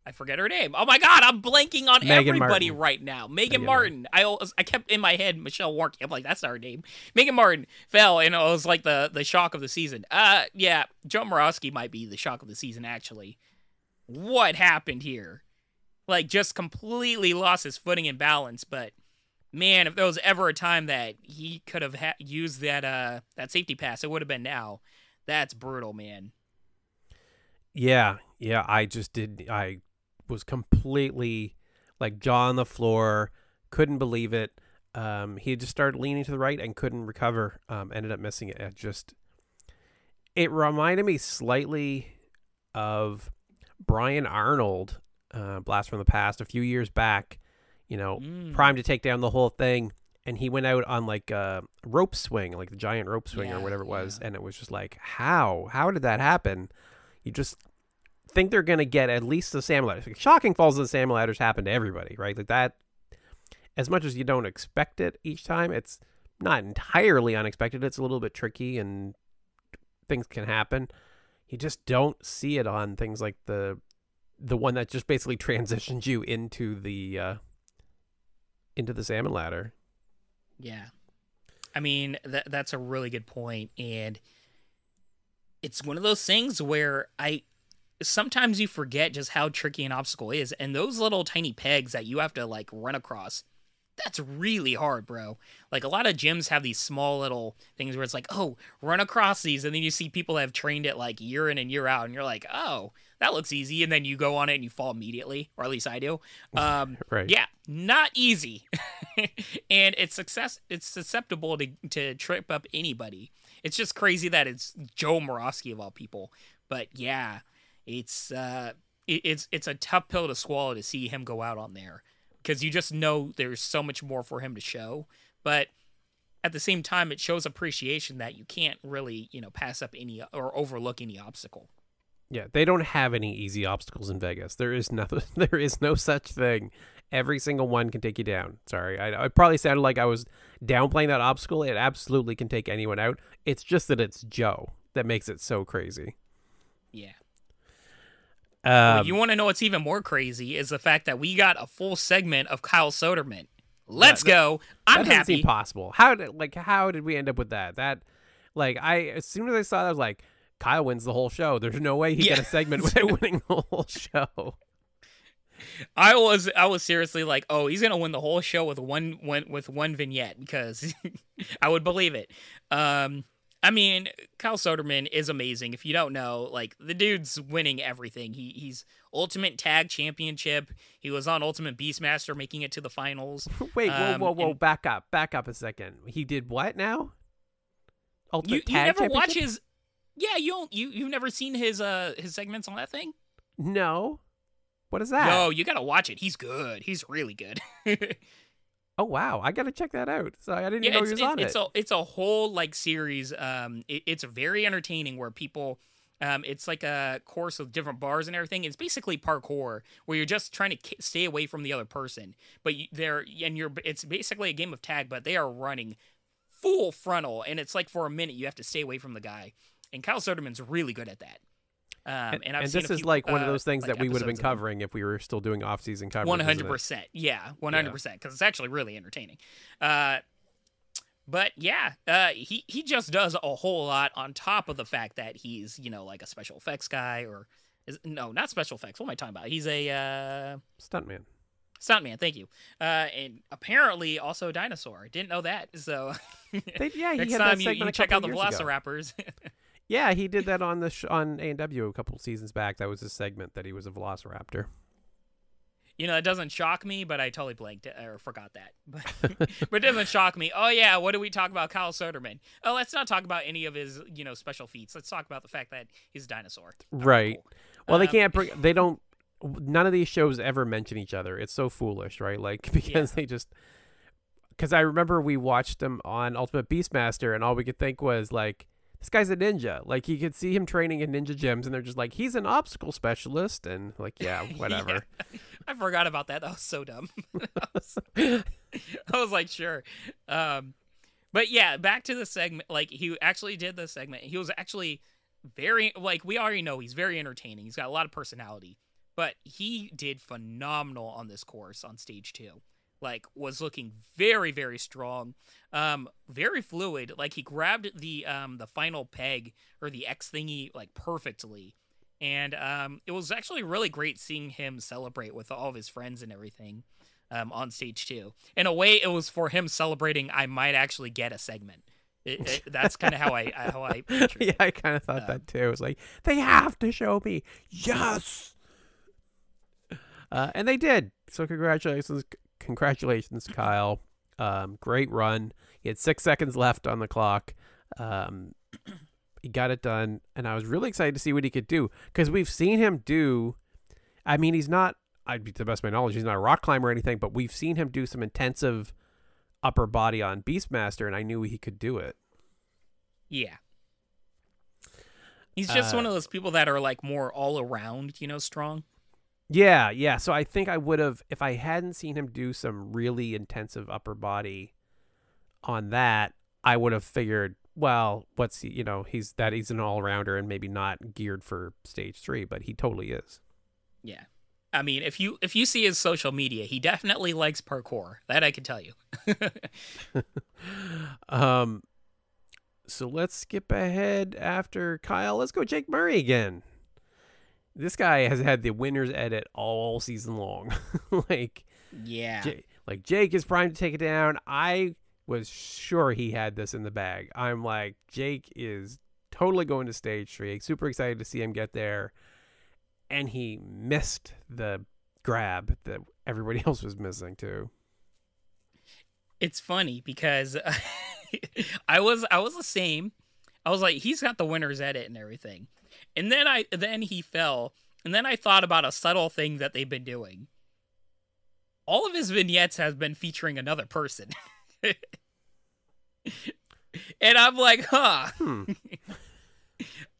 I forget her name. Oh my God, I'm blanking on everybody right now. Megan Martin. I kept in my head Michelle Warnke. I'm like, that's not her name. Megan Martin fell, and it was like the shock of the season. Yeah, Joe Morosky might be the shock of the season, actually. What happened here? Like, just completely lost his footing and balance. But man, if there was ever a time that he could have used that safety pass, it would have been now. That's brutal, man. Yeah, I was completely like jaw on the floor, couldn't believe it. He just started leaning to the right and couldn't recover, ended up missing it. It reminded me slightly of Brian Arnold, Blast from the Past, a few years back, primed to take down the whole thing, and he went out on like a rope swing, like the giant rope swing or whatever it was, and it was just like, how did that happen? You just think they're going to get at least the salmon ladders. Like, shocking falls of the salmon ladders happen to everybody, right? Like that, as much as you don't expect it each time, it's not entirely unexpected. It's a little bit tricky and things can happen. You just don't see it on things like the one that just basically transitions you into the salmon ladder. Yeah. I mean, that's a really good point. And it's one of those things where sometimes you forget just how tricky an obstacle is, and those little tiny pegs that you have to like run across, that's really hard, bro. Like, a lot of gyms have these small little things where it's like, oh, run across these, and then you see people that have trained it like year in and year out, and you're like, oh, that looks easy, and then you go on it and you fall immediately, or at least I do. Right. Yeah, not easy. And it's susceptible to trip up anybody. It's just crazy that it's Joe Morosky of all people. But yeah, it's a tough pill to swallow to see him go out on there, because you just know there's so much more for him to show. But at the same time, it shows appreciation that you can't really, pass up any or overlook any obstacle. Yeah, they don't have any easy obstacles in Vegas. There is nothing. There is no such thing. Every single one can take you down. Sorry, I probably sounded like I was downplaying that obstacle. It absolutely can take anyone out. It's just that it's Joe that makes it so crazy. Yeah. Well, you want to know what's even more crazy is the fact that we got a full segment of Kyle Soderman. Let's go. I'm happy. That doesn't seem possible. How did we end up with that? As soon as I saw that, I was like, Kyle wins the whole show. There's no way he get a segment without winning the whole show. I was seriously like, oh, he's gonna win the whole show with one vignette, because I would believe it. I mean, Kyle Soderman is amazing. If you don't know, like, the dude's winning everything. He's Ultimate Tag Championship. He was on Ultimate Beastmaster, making it to the finals. Wait, whoa, back up a second. He did what now? Ultimate Tag never Championship? watch his. Yeah, you've never seen his segments on that thing? No. What is that? No, you gotta watch it. He's good. He's really good. Oh wow, I gotta check that out. So I didn't know he was on it. It's a whole like series. It's very entertaining where people. It's like a course of different bars and everything. It's basically parkour where you're just trying to stay away from the other person, but it's basically a game of tag, but they are running full frontal, and it's like for a minute you have to stay away from the guy. and Kyle Soderman's really good at that. And I've seen this a is few, like one of those things like that we would have been episodes of him. covering if we were still doing off-season coverage. 100%. Yeah, 100%. Because it's actually really entertaining. But yeah, he just does a whole lot on top of the fact that he's, like a special effects guy no, not special effects. What am I talking about? He's a stuntman. Stuntman, thank you. And apparently also a dinosaur. Didn't know that. So he next had time that you check out the Velociraptors. Yeah, he did that on on ANW a couple seasons back. That was his segment that he was a Velociraptor. It doesn't shock me, but I totally blanked or forgot that. But it doesn't shock me. Oh yeah, what do we talk about Kyle Soderman? Oh, let's not talk about any of his, special feats. Let's talk about the fact that he's a dinosaur. Right. Cool. Well, they can't bring. They don't. None of these shows ever mention each other. It's so foolish, right? Like because they just. Because I remember we watched them on Ultimate Beastmaster, and all we could think was like, this guy's a ninja. Like, you could see him training in ninja gyms, and they're just like, he's an obstacle specialist. And, like, yeah, whatever. Yeah. I forgot about that. That was so dumb. I was like, sure. But, yeah, back to the segment. Like, he actually did the segment. He was actually very, like, we already know he's very entertaining. He's got a lot of personality. But he did phenomenal on this course on stage 2. Like, was looking very, very strong, very fluid. Like, he grabbed the final peg or the X thingy like perfectly, and it was actually really great seeing him celebrate with all of his friends and everything on stage 2. In a way, it was for him celebrating. I might actually get a segment. That's kind of how I pictured it. I kind of thought that too. It was like, they have to show me, yes, and they did. So congratulations, Kyle. Great run. He had 6 seconds left on the clock. He got it done, and I was really excited to see what he could do, because we've seen him do, I mean, he's not, to the best of my knowledge, he's not a rock climber or anything, but we've seen him do some intensive upper body on Beastmaster, and I knew he could do it. Yeah. He's just one of those people that are like more all around, strong. Yeah. So I think I would have, if I hadn't seen him do some really intensive upper body on that, I would have figured, well, what's he, he's an all-rounder and maybe not geared for stage 3, but he totally is. Yeah. I mean, if you see his social media, he definitely likes parkour. That I can tell you. So let's skip ahead after Kyle. Let's go Jake Murray again. This guy has had the winner's edit all season long. Yeah. Jake is primed to take it down. I was sure he had this in the bag. I'm like, Jake is totally going to stage 3. Super excited to see him get there. And he missed the grab that everybody else was missing too. It's funny because I was the same. I was like, he's got the winner's edit and everything. And then he fell. And then I thought about a subtle thing that they've been doing. All of his vignettes have been featuring another person. And I'm like, I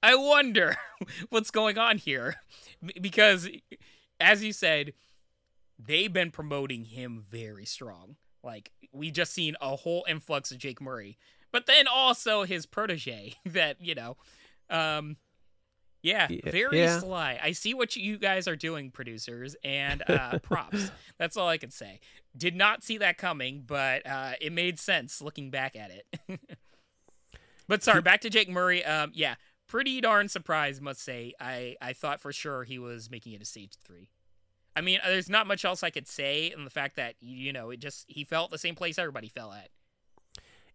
wonder what's going on here. Because, as you said, they've been promoting him very strong. Like, we just seen a whole influx of Jake Murray. But then also his protege that, very sly. I see what you guys are doing, producers, and props. That's all I can say. Did not see that coming, but it made sense looking back at it. But sorry, back to Jake Murray. Pretty darn surprised, must say. I thought for sure he was making it a stage 3. I mean, there's not much else I could say in the fact that, he fell at the same place everybody fell at.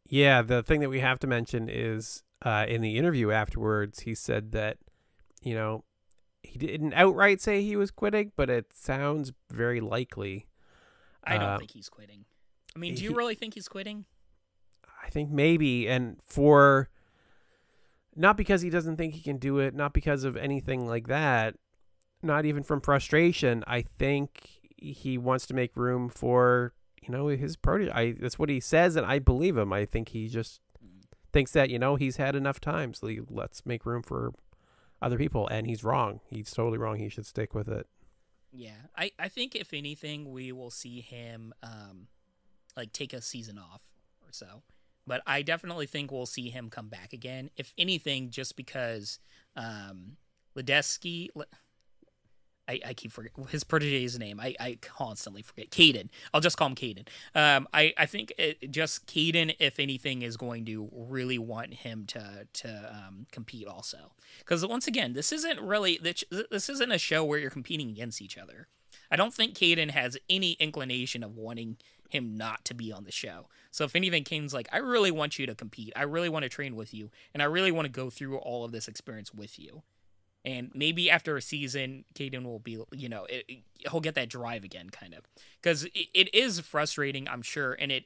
Yeah, the thing that we have to mention is in the interview afterwards, he said that, he didn't outright say he was quitting, but it sounds very likely. I don't think he's quitting. I mean, do you really think he's quitting? I think maybe, and not because he doesn't think he can do it, not because of anything like that, not even from frustration. I think he wants to make room for, his protege. That's what he says, and I believe him. I think he just thinks that, he's had enough time, so let's make room for other people, and he's wrong. He's totally wrong. He should stick with it. Yeah, I think if anything, we will see him take a season off or so. but I definitely think we'll see him come back again. If anything, just because Ledecky, I keep forgetting his protege's name. I constantly forget. Caden. I'll just call him Caden. I think just Caden, if anything, is going to really want him to compete also. Because once again, this isn't a show where you're competing against each other. I don't think Caden has any inclination of wanting him not to be on the show. So if anything, Caden's like, I really want you to compete. I really want to train with you. And I really want to go through all of this experience with you. And maybe after a season, Caden will be, he'll get that drive again, kind of. Because it is frustrating, I'm sure. And it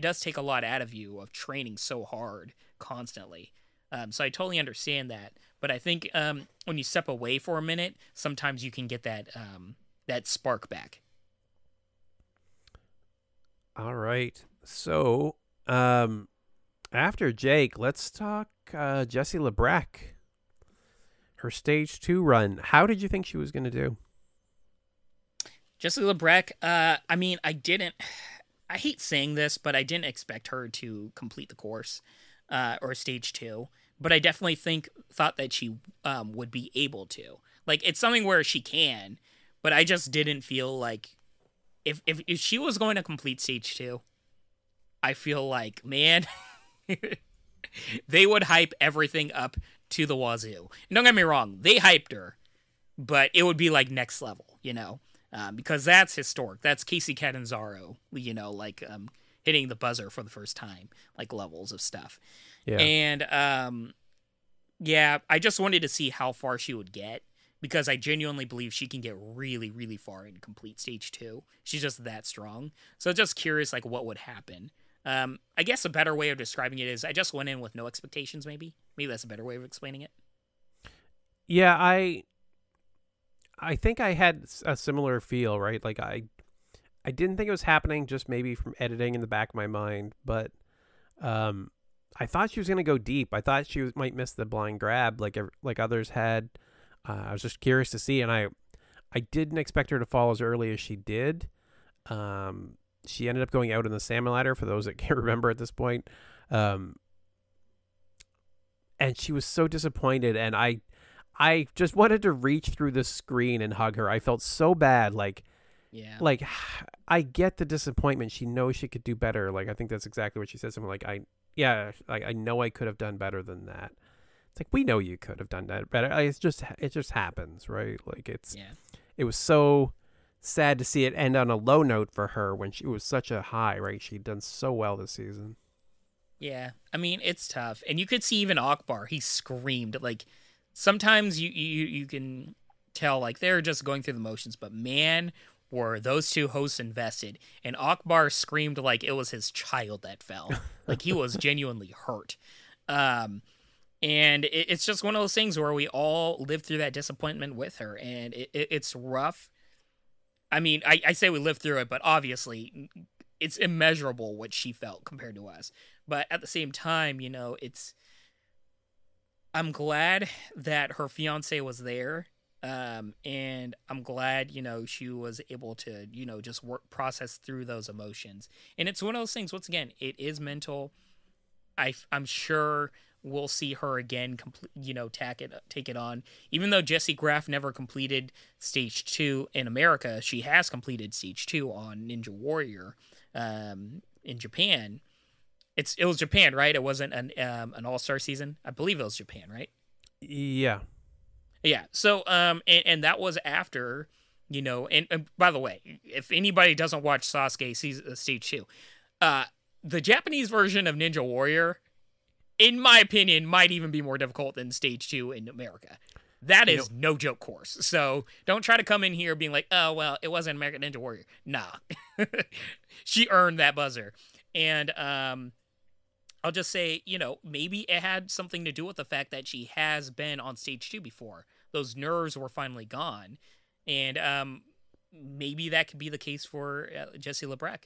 does take a lot out of you of training so hard constantly. So I totally understand that. But I think when you step away for a minute, sometimes you can get that spark back. All right. So after Jake, let's talk Jessie Lebrack. Her stage 2 run. How did you think she was going to do? Jessie Lebrack, I hate saying this, but I didn't expect her to complete the course or stage 2. But I definitely thought that she would be able to. Like, it's something where she can, but I just didn't feel like if she was going to complete stage 2, I feel like, man, they would hype everything up to the wazoo. And don't get me wrong, they hyped her, but it would be like next level, because that's historic. That's Casey Catanzaro, hitting the buzzer for the first time, like levels of stuff. Yeah. And I just wanted to see how far she would get, because I genuinely believe she can get really, really far and complete stage 2. She's just that strong. So just curious, like, what would happen. I guess a better way of describing it is I just went in with no expectations, maybe. Maybe that's a better way of explaining it. Yeah, I think I had a similar feel, right? Like, I didn't think it was happening, just maybe from editing in the back of my mind, but I thought she was going to go deep. I thought she might miss the blind grab like others had. I was just curious to see, and I didn't expect her to fall as early as she did. She ended up going out in the salmon ladder, for those that can't remember at this point. And she was so disappointed, and I just wanted to reach through the screen and hug her. I felt so bad. Like, I get the disappointment. She knows she could do better. Like, I think that's exactly what she said. Something like, I know I could have done better than that. It's like, we know you could have done that better. It just happens, right? Like, it was so sad to see it end on a low note for her when she was such a high, right? She'd done so well this season. Yeah, I mean, it's tough. And you could see even Akbar, he screamed. Like, sometimes you can tell, like, they're just going through the motions, but man, were those two hosts invested. And Akbar screamed like it was his child that fell. Like, he was genuinely hurt. And it's just one of those things where we all live through that disappointment with her, and it's rough. I mean, I say we lived through it, but obviously it's immeasurable what she felt compared to us. But at the same time, I'm glad that her fiance was there. And I'm glad, she was able to, just process through those emotions. And it's one of those things, once again, it is mental. I'm sure we'll see her again, take it on. Even though Jessie Graff never completed stage 2 in America, she has completed stage 2 on Ninja Warrior, in Japan. It was Japan, right? It wasn't an all-star season. I believe it was Japan, right? Yeah. Yeah. So, and that was after, and by the way, if anybody doesn't watch Sasuke stage 2, the Japanese version of Ninja Warrior, in my opinion, might even be more difficult than stage 2 in America. That is no joke course. So don't try to come in here being like, oh, well, it wasn't American Ninja Warrior. Nah. She earned that buzzer. And, I'll just say, maybe it had something to do with the fact that she has been on stage 2 before. Those nerves were finally gone. And maybe that could be the case for Jessie Lebrack.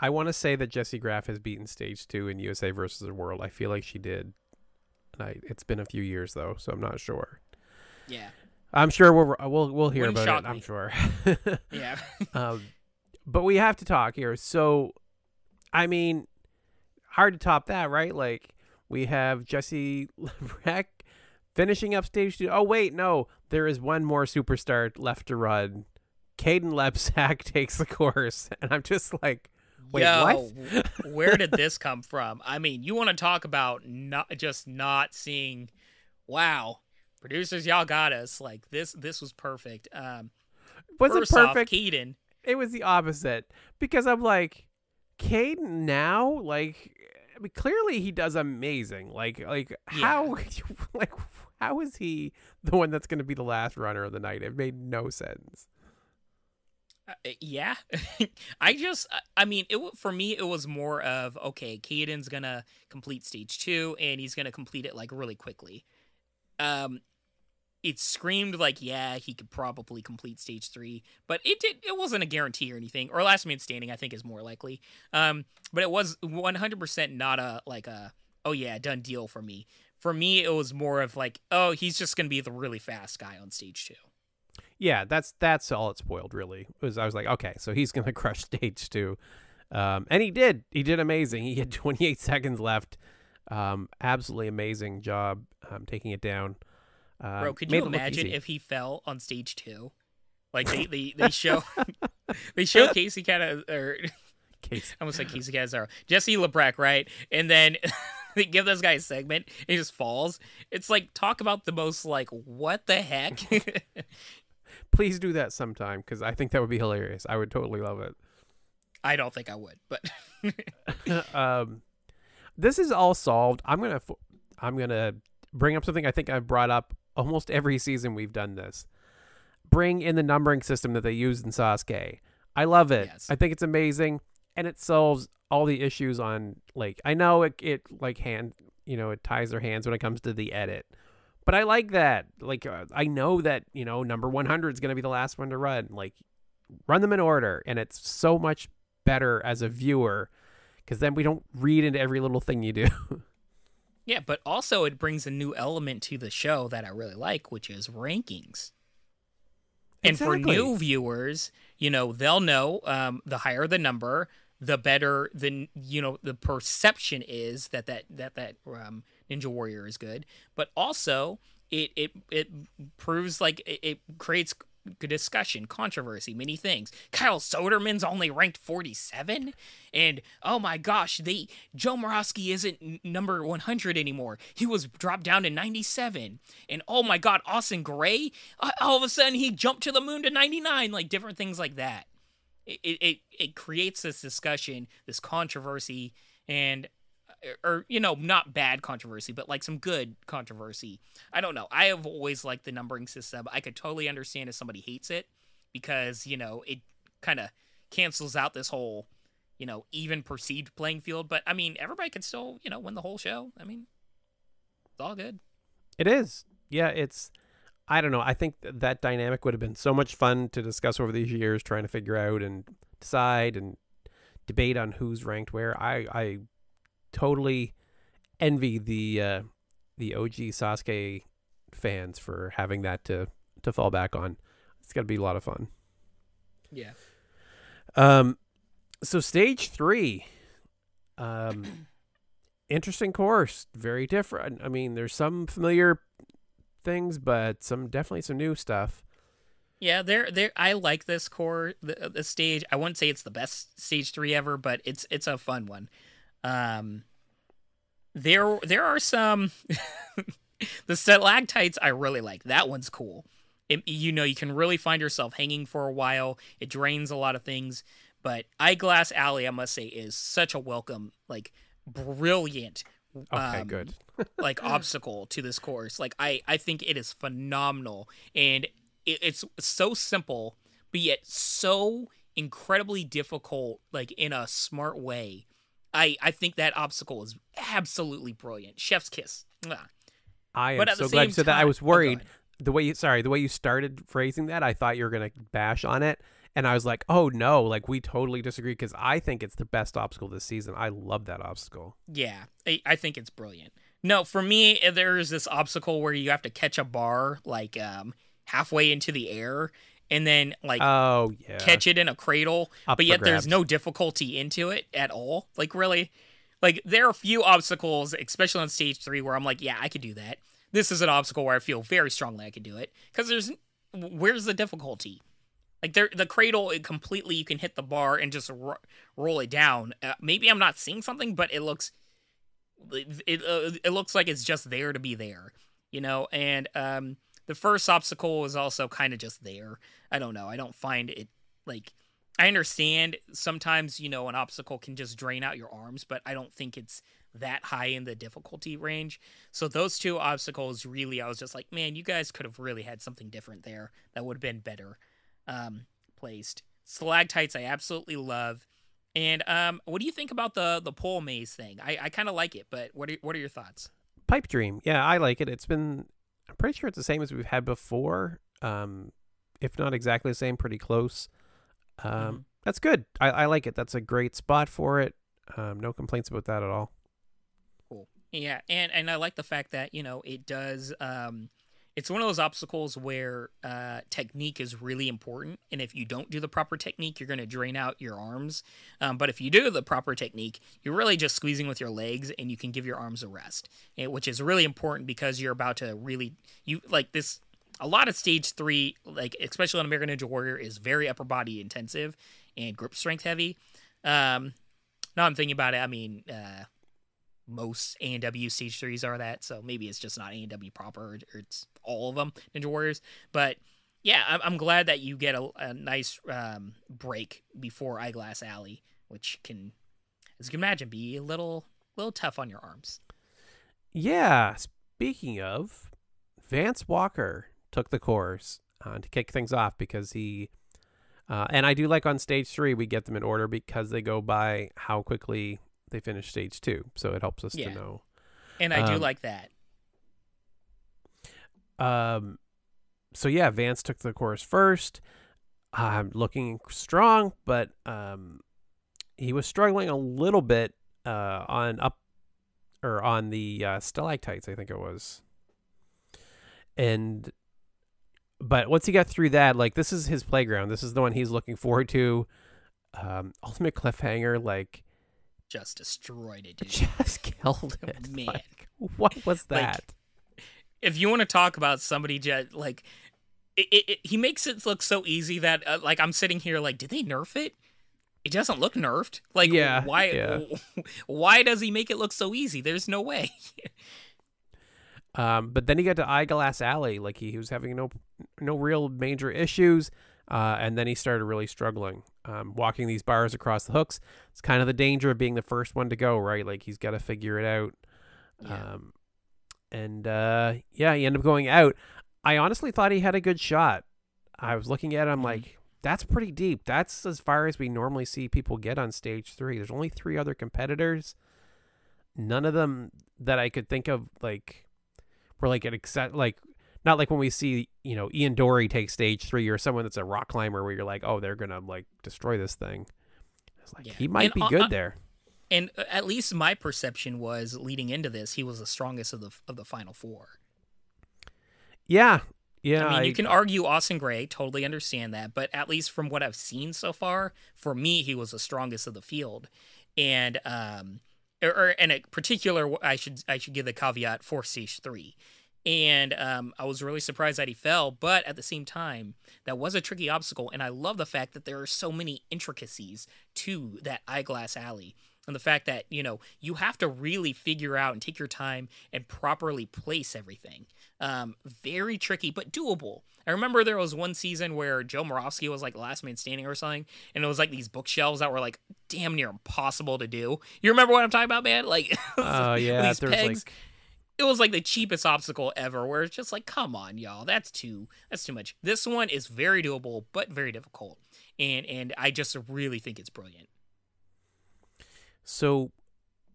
I want to say that Jessie Graff has beaten stage 2 in USA versus the World. I feel like she did. It's been a few years, though, so I'm not sure. Yeah. I'm sure we'll hear about it, I'm sure. Yeah. But we have to talk here. So, I mean, hard to top that, right? Like, we have Jesse Lebrecht finishing up stage 2. Oh, wait, no. There is one more superstar left to run. Caden Lebsack takes the course. And I'm just like, wait, what? Where did this come from? I mean, you want to talk about not seeing, wow, producers, y'all got us. Like, this was perfect. Was it perfect? Caden. It was the opposite. Because I'm like, Caden now? Like, I mean, clearly he does amazing. Like how like how is he the one that's going to be the last runner of the night? It made no sense. Yeah. I mean, for me, it was more of, okay, Caden's going to complete stage 2 and he's going to complete it like really quickly. It screamed like, yeah, he could probably complete stage 3, but it wasn't a guarantee or anything. Or last man standing, I think, is more likely. But it was 100% not a oh yeah, done deal for me. For me, it was more of like, oh, he's just going to be the really fast guy on stage 2. Yeah, that's all it spoiled, really. I was like, okay, so he's going to crush stage 2. And he did. He did amazing. He had 28 seconds left. Absolutely amazing job taking it down. Bro, could you imagine if he fell on stage 2? Like they show they show Casey Casey. I almost like Casey Canizaro. Jesse Lebrecht, right? And then they give this guy a segment, and he just falls. It's like, talk about the most like, what the heck? Please do that sometime, because I think that would be hilarious. I would totally love it. I don't think I would, but this is all solved. I'm gonna bring up something I think I've brought up almost every season we've done this. Bring in the numbering system that they used in Sasuke. I love it. Yes. I think it's amazing, and it solves all the issues on, like, I know it like it ties their hands when it comes to the edit. But I like that. Like, I know that, number 100 is going to be the last one to run. Like, run them in order. And it's so much better as a viewer, because then we don't read into every little thing you do. Yeah, but also it brings a new element to the show that I really like, which is rankings. And for new viewers, they'll know the higher the number, the better the perception is that Ninja Warrior is good. But also it proves, like, it creates discussion, controversy, many things. Kyle Soderman's only ranked 47, and oh my gosh, Joe Morosky isn't number 100 anymore. He was dropped down to 97, and oh my god, Austin Gray, all of a sudden he jumped to the moon to 99. Like, different things like that. It creates this discussion, this controversy, and not bad controversy, but like some good controversy. I don't know. I have always liked the numbering system. I could totally understand if somebody hates it, because, it kind of cancels out this whole, even perceived playing field. But, I mean, everybody can still, win the whole show. I mean, it's all good. It is. Yeah, I don't know. I think that dynamic would have been so much fun to discuss over these years, trying to figure out and decide and debate on who's ranked where. I totally envy the OG Sasuke fans for having that to fall back on. It's got to be a lot of fun. Yeah. So stage 3, interesting course, very different. I mean, there's some familiar things, but definitely some new stuff. Yeah, I like this the stage. I wouldn't say it's the best stage 3 ever, but it's a fun one. There are some the stalactites I really like. That one's cool. You can really find yourself hanging for a while. It drains a lot of things, but Eyeglass Alley, I must say, is such a welcome, like, brilliant good. like, obstacle to this course. Like, I think it is phenomenal, and it's so simple, but yet so incredibly difficult, like, in a smart way. I think that obstacle is absolutely brilliant. Chef's kiss. I am so glad you said that. I was worried the way you started phrasing that. I thought you were gonna bash on it, and I was like, oh no, like, we totally disagree, because I think it's the best obstacle this season. I love that obstacle. Yeah, I think it's brilliant. No, for me, there's this obstacle where you have to catch a bar, like, halfway into the air, and then, like, catch it in a cradle, but yet there's no difficulty into it at all. Like, really, like there are a few obstacles, especially on stage 3, where I'm like, yeah, I could do that. This is an obstacle where I feel very strongly I could do it, because where's the difficulty? Like the cradle, it completely, you can hit the bar and just roll it down. Maybe I'm not seeing something, but it looks like it's just there to be there, you know. And the first obstacle is also kind of just there. I don't know. I don't find it like. I understand sometimes, you know, an obstacle can just drain out your arms, but I don't think it's that high in the difficulty range. So those two obstacles, really, I was just like, man, you guys could have really had something different there that would have been better placed. Stalactites, I absolutely love. And what do you think about the pole maze thing? I kind of like it, but what are your thoughts? Pipe dream. Yeah, I like it. I'm pretty sure it's the same as we've had before. If not exactly the same, pretty close. That's good. I like it. That's a great spot for it. No complaints about that at all. Cool. Yeah, and I like the fact that, you know, it does. It's one of those obstacles where technique is really important, and if you don't do the proper technique, you're going to drain out your arms. But if you do the proper technique, you're really just squeezing with your legs, and you can give your arms a rest, which is really important because you're about to really this. A lot of stage 3, like especially on American Ninja Warrior, is very upper body intensive and grip strength heavy. Now I'm thinking about it. I mean, most ANW stage 3s are that, so maybe it's just not ANW proper, or it's all of them Ninja Warriors. But yeah, I'm glad that you get a nice break before Eyeglass Alley, which can, as you can imagine, be a little tough on your arms. Yeah. Speaking of, Vance Walker took the course to kick things off because he, and I do like on stage 3, we get them in order because they go by how quickly they finish stage 2. So it helps us to know. And I do like that. So yeah, Vance took the course first, looking strong, but he was struggling a little bit on the stalactites, I think it was. But once he got through that, like, this is his playground. This is the one he's looking forward to. Ultimate cliffhanger, like, just destroyed it, dude. Just killed it. Man, like, what was that? Like, if you want to talk about somebody just like, he makes it look so easy that like I'm sitting here like, did they nerf it? It doesn't look nerfed. Like, why does he make it look so easy? There's no way. But then he got to Eyeglass Alley, like he was having no real major issues, and then he started really struggling. Walking these bars across the hooks, it's kind of the danger of being the first one to go, right? Like, he's got to figure it out. Yeah. He ended up going out. I honestly thought he had a good shot. I was looking at it, I'm like, that's pretty deep. That's as far as we normally see people get on stage 3. There's only 3 other competitors. None of them that I could think of, like, were like not like when we see, you know, Ian Dory take stage 3, or someone that's a rock climber where you're like, oh, they're gonna like destroy this thing. It's like, he might be good there. And at least my perception was, leading into this, he was the strongest of the final 4. Yeah. I mean, you can argue Austin Gray, totally understand that, but at least from what I've seen so far, for me, he was the strongest of the field. And in a particular, I should give the caveat for stage 3. And I was really surprised that he fell, but at the same time, that was a tricky obstacle, and I love the fact that there are so many intricacies to that Eyeglass Alley, and the fact that, you know, you have to really figure out and take your time and properly place everything. Very tricky, but doable. I remember there was one season where Joe Moravsky was like last man standing or something, and it was like these bookshelves that were like damn near impossible to do. You remember what I'm talking about, man? Like, yeah, these pegs. Like... It was like the cheapest obstacle ever, where it's just like, come on, y'all, that's too much. This one is very doable, but very difficult, and I just really think it's brilliant. So,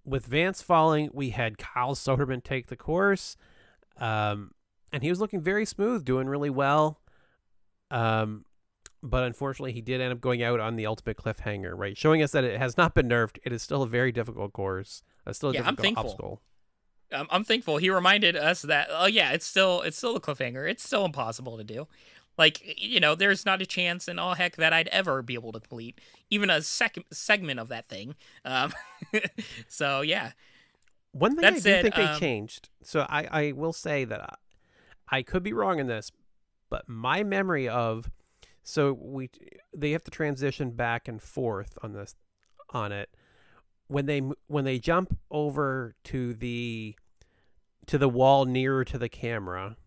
with Vance falling, we had Kyle Soderman take the course, and he was looking very smooth, doing really well. But unfortunately, he did end up going out on the ultimate cliffhanger, right? Showing us that it has not been nerfed. It is still a very difficult course. It's still a difficult obstacle. I'm thankful. He reminded us that, oh yeah, it's still a cliffhanger. It's still impossible to do. Like, there's not a chance in all heck that I'd ever be able to complete even a second segment of that thing. Um, so yeah. One thing That I do said, think they changed. So I will say that I could be wrong in this, but my memory of they have to transition back and forth on it when they jump over to the wall nearer to the camera,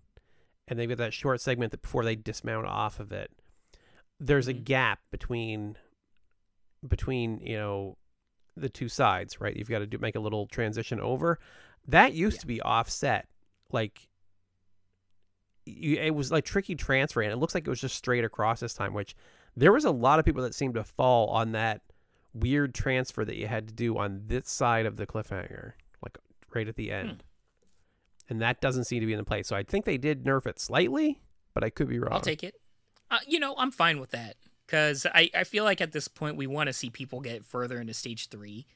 and they've got that short segment that before they dismount off of it. There's a gap between the two sides, right? You've got to make a little transition over. That used to be offset, like it was like tricky transfer, and it looks like it was just straight across this time. Which there was a lot of people that seemed to fall on that weird transfer that you had to do on this side of the cliffhanger, like right at the end. And that doesn't seem to be in the play. So I think they did nerf it slightly, but I could be wrong. I'll take it. I'm fine with that. Because I feel like at this point we want to see people get further into stage 3.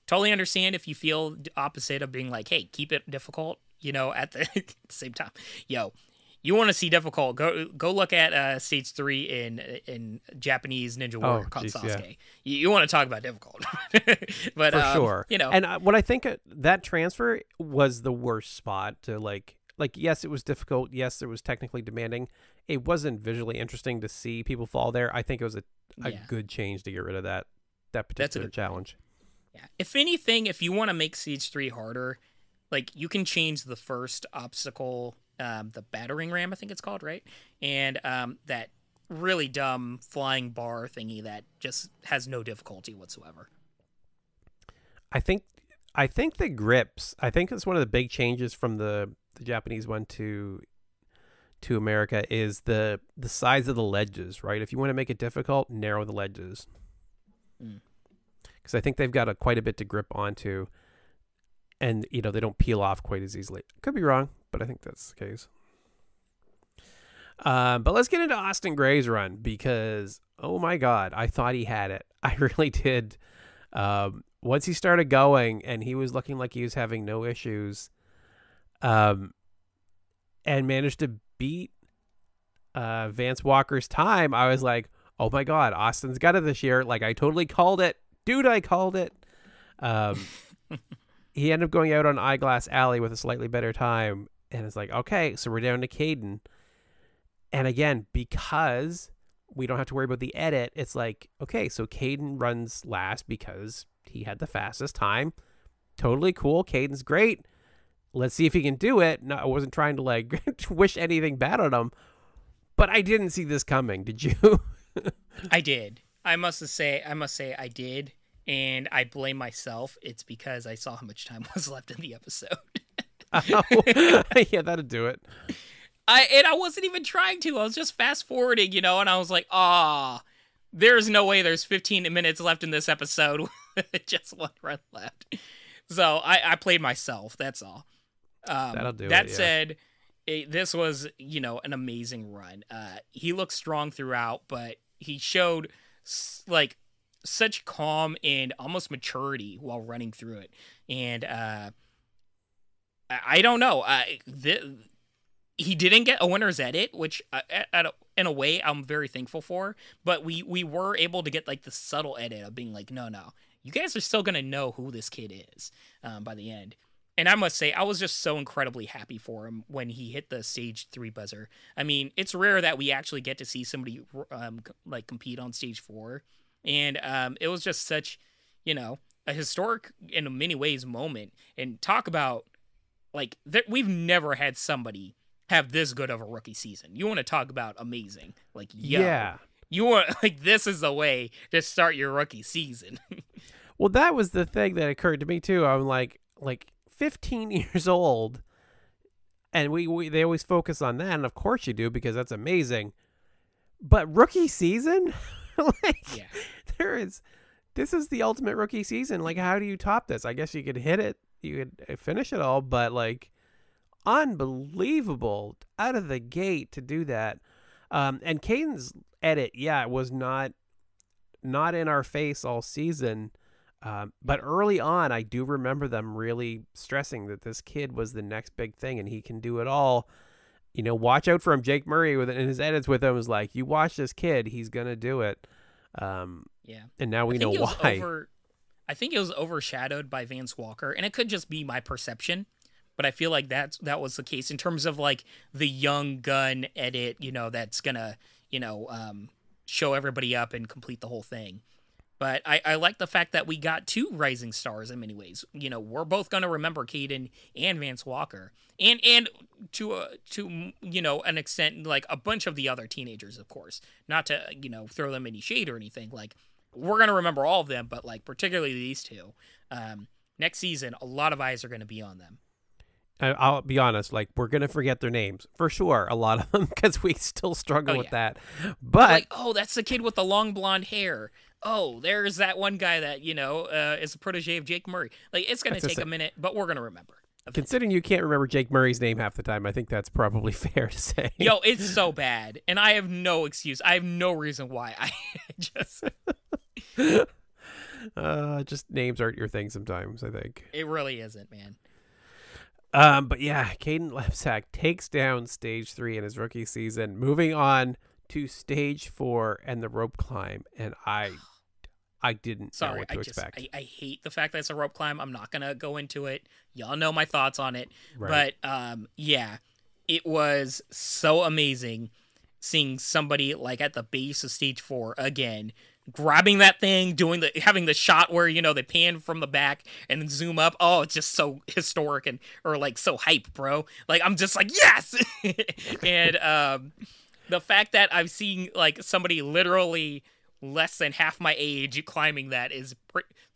Totally understand if you feel opposite of being like, hey, keep it difficult, at the, at the same time. You want to see difficult, go look at stage 3 in Japanese Ninja Warrior called Sasuke. Yeah. You want to talk about difficult. But for sure. And what I think that transfer was the worst spot to like, yes, it was difficult. Yes, it was technically demanding. It wasn't visually interesting to see people fall there. I think it was a good change to get rid of that particular challenge. Yeah. If anything, if you want to make Stage 3 harder, like you can change the first obstacle, the battering ram, I think it's called, right? And that really dumb flying bar thingy that just has no difficulty whatsoever. I think the grips, I think it's one of the big changes from the Japanese one to America is the size of the ledges, right? If you want to make it difficult, narrow the ledges. Because I think they've got quite a bit to grip onto, and they don't peel off quite as easily. Could be wrong, but I think that's the case. But let's get into Austin Gray's run, because oh my god, I thought he had it. I really did. Once he started going and he was looking like he was having no issues, and managed to beat Vance Walker's time, I was like, oh my god, Austin's got it this year. Like, I totally called it. Dude, I called it. He ended up going out on Eyeglass Alley with a slightly better time, and it's like, okay, so we're down to Caden. And again, because we don't have to worry about the edit, it's like, okay, so Caden runs last because he had the fastest time. Totally cool. Caden's great. Let's see if he can do it. No, I wasn't trying to like wish anything bad on him, but I didn't see this coming. Did you? I did. I must say I did, and I blame myself. It's because I saw how much time was left in the episode. Yeah, that'd do it. I wasn't even trying to. I was just fast forwarding, and I was like, there's no way there's 15 minutes left in this episode. Just one run left. So I played myself. That's all. That'll do that it. Yeah. said, this was, an amazing run. He looked strong throughout, but he showed like such calm and almost maturity while running through it. And I don't know. He didn't get a winner's edit, which in a way I'm very thankful for. But we were able to get like the subtle edit of being like, no, you guys are still gonna know who this kid is by the end. And I must say, I was just so incredibly happy for him when he hit the stage 3 buzzer. I mean, it's rare that we actually get to see somebody like compete on stage 4, and it was just such, a historic in many ways moment. And talk about like we've never had somebody have this good of a rookie season. You want to talk about amazing? Like, yeah, you want like this is the way to start your rookie season. Well, that was the thing that occurred to me too. I'm like 15 years old, and they always focus on that, and of course you do, because that's amazing. But rookie season, this is the ultimate rookie season. Like, how do you top this? I guess you could hit it, you could finish it all, but like, unbelievable out of the gate to do that. And Caden's edit, it was not in our face all season. But early on, I do remember them really stressing that this kid was the next big thing and he can do it all. watch out for him. Jake Murray in his edits with him was like, you watch this kid, he's gonna do it. Yeah, and now we know why. I think it was overshadowed by Vance Walker, and it could just be my perception, but I feel like that was the case in terms of like the young gun edit, that's gonna, show everybody up and complete the whole thing. But I like the fact that we got two rising stars in many ways. We're both gonna remember Caden and Vance Walker, and to an extent, like a bunch of the other teenagers, of course, not to throw them any shade or anything. Like, we're gonna remember all of them, but like particularly these two. Next season, a lot of eyes are gonna be on them. I'll be honest, like, we're going to forget their names for sure, a lot of them, because we still struggle with that. But like, oh, that's the kid with the long blonde hair. Oh, there's that one guy that, is a protege of Jake Murray. Like, it's going to take a minute, but we're going to remember. Considering you can't remember Jake Murray's name half the time, I think that's probably fair to say. Yo, it's so bad. And I have no excuse. I have no reason why. I just names aren't your thing sometimes, I think. It really isn't, man. But yeah, Caden Lepsack takes down stage 3 in his rookie season, moving on to stage 4 and the rope climb. And I didn't know what to expect. I hate the fact that it's a rope climb. I'm not going to go into it. Y'all know my thoughts on it. Right. But yeah, it was so amazing seeing somebody like at the base of stage 4 again, grabbing that thing, having the shot where, they pan from the back and then zoom up. Oh, it's just so historic or like so hype, bro. Like, I'm just like, yes. And the fact that I've seen like somebody literally less than half my age climbing that is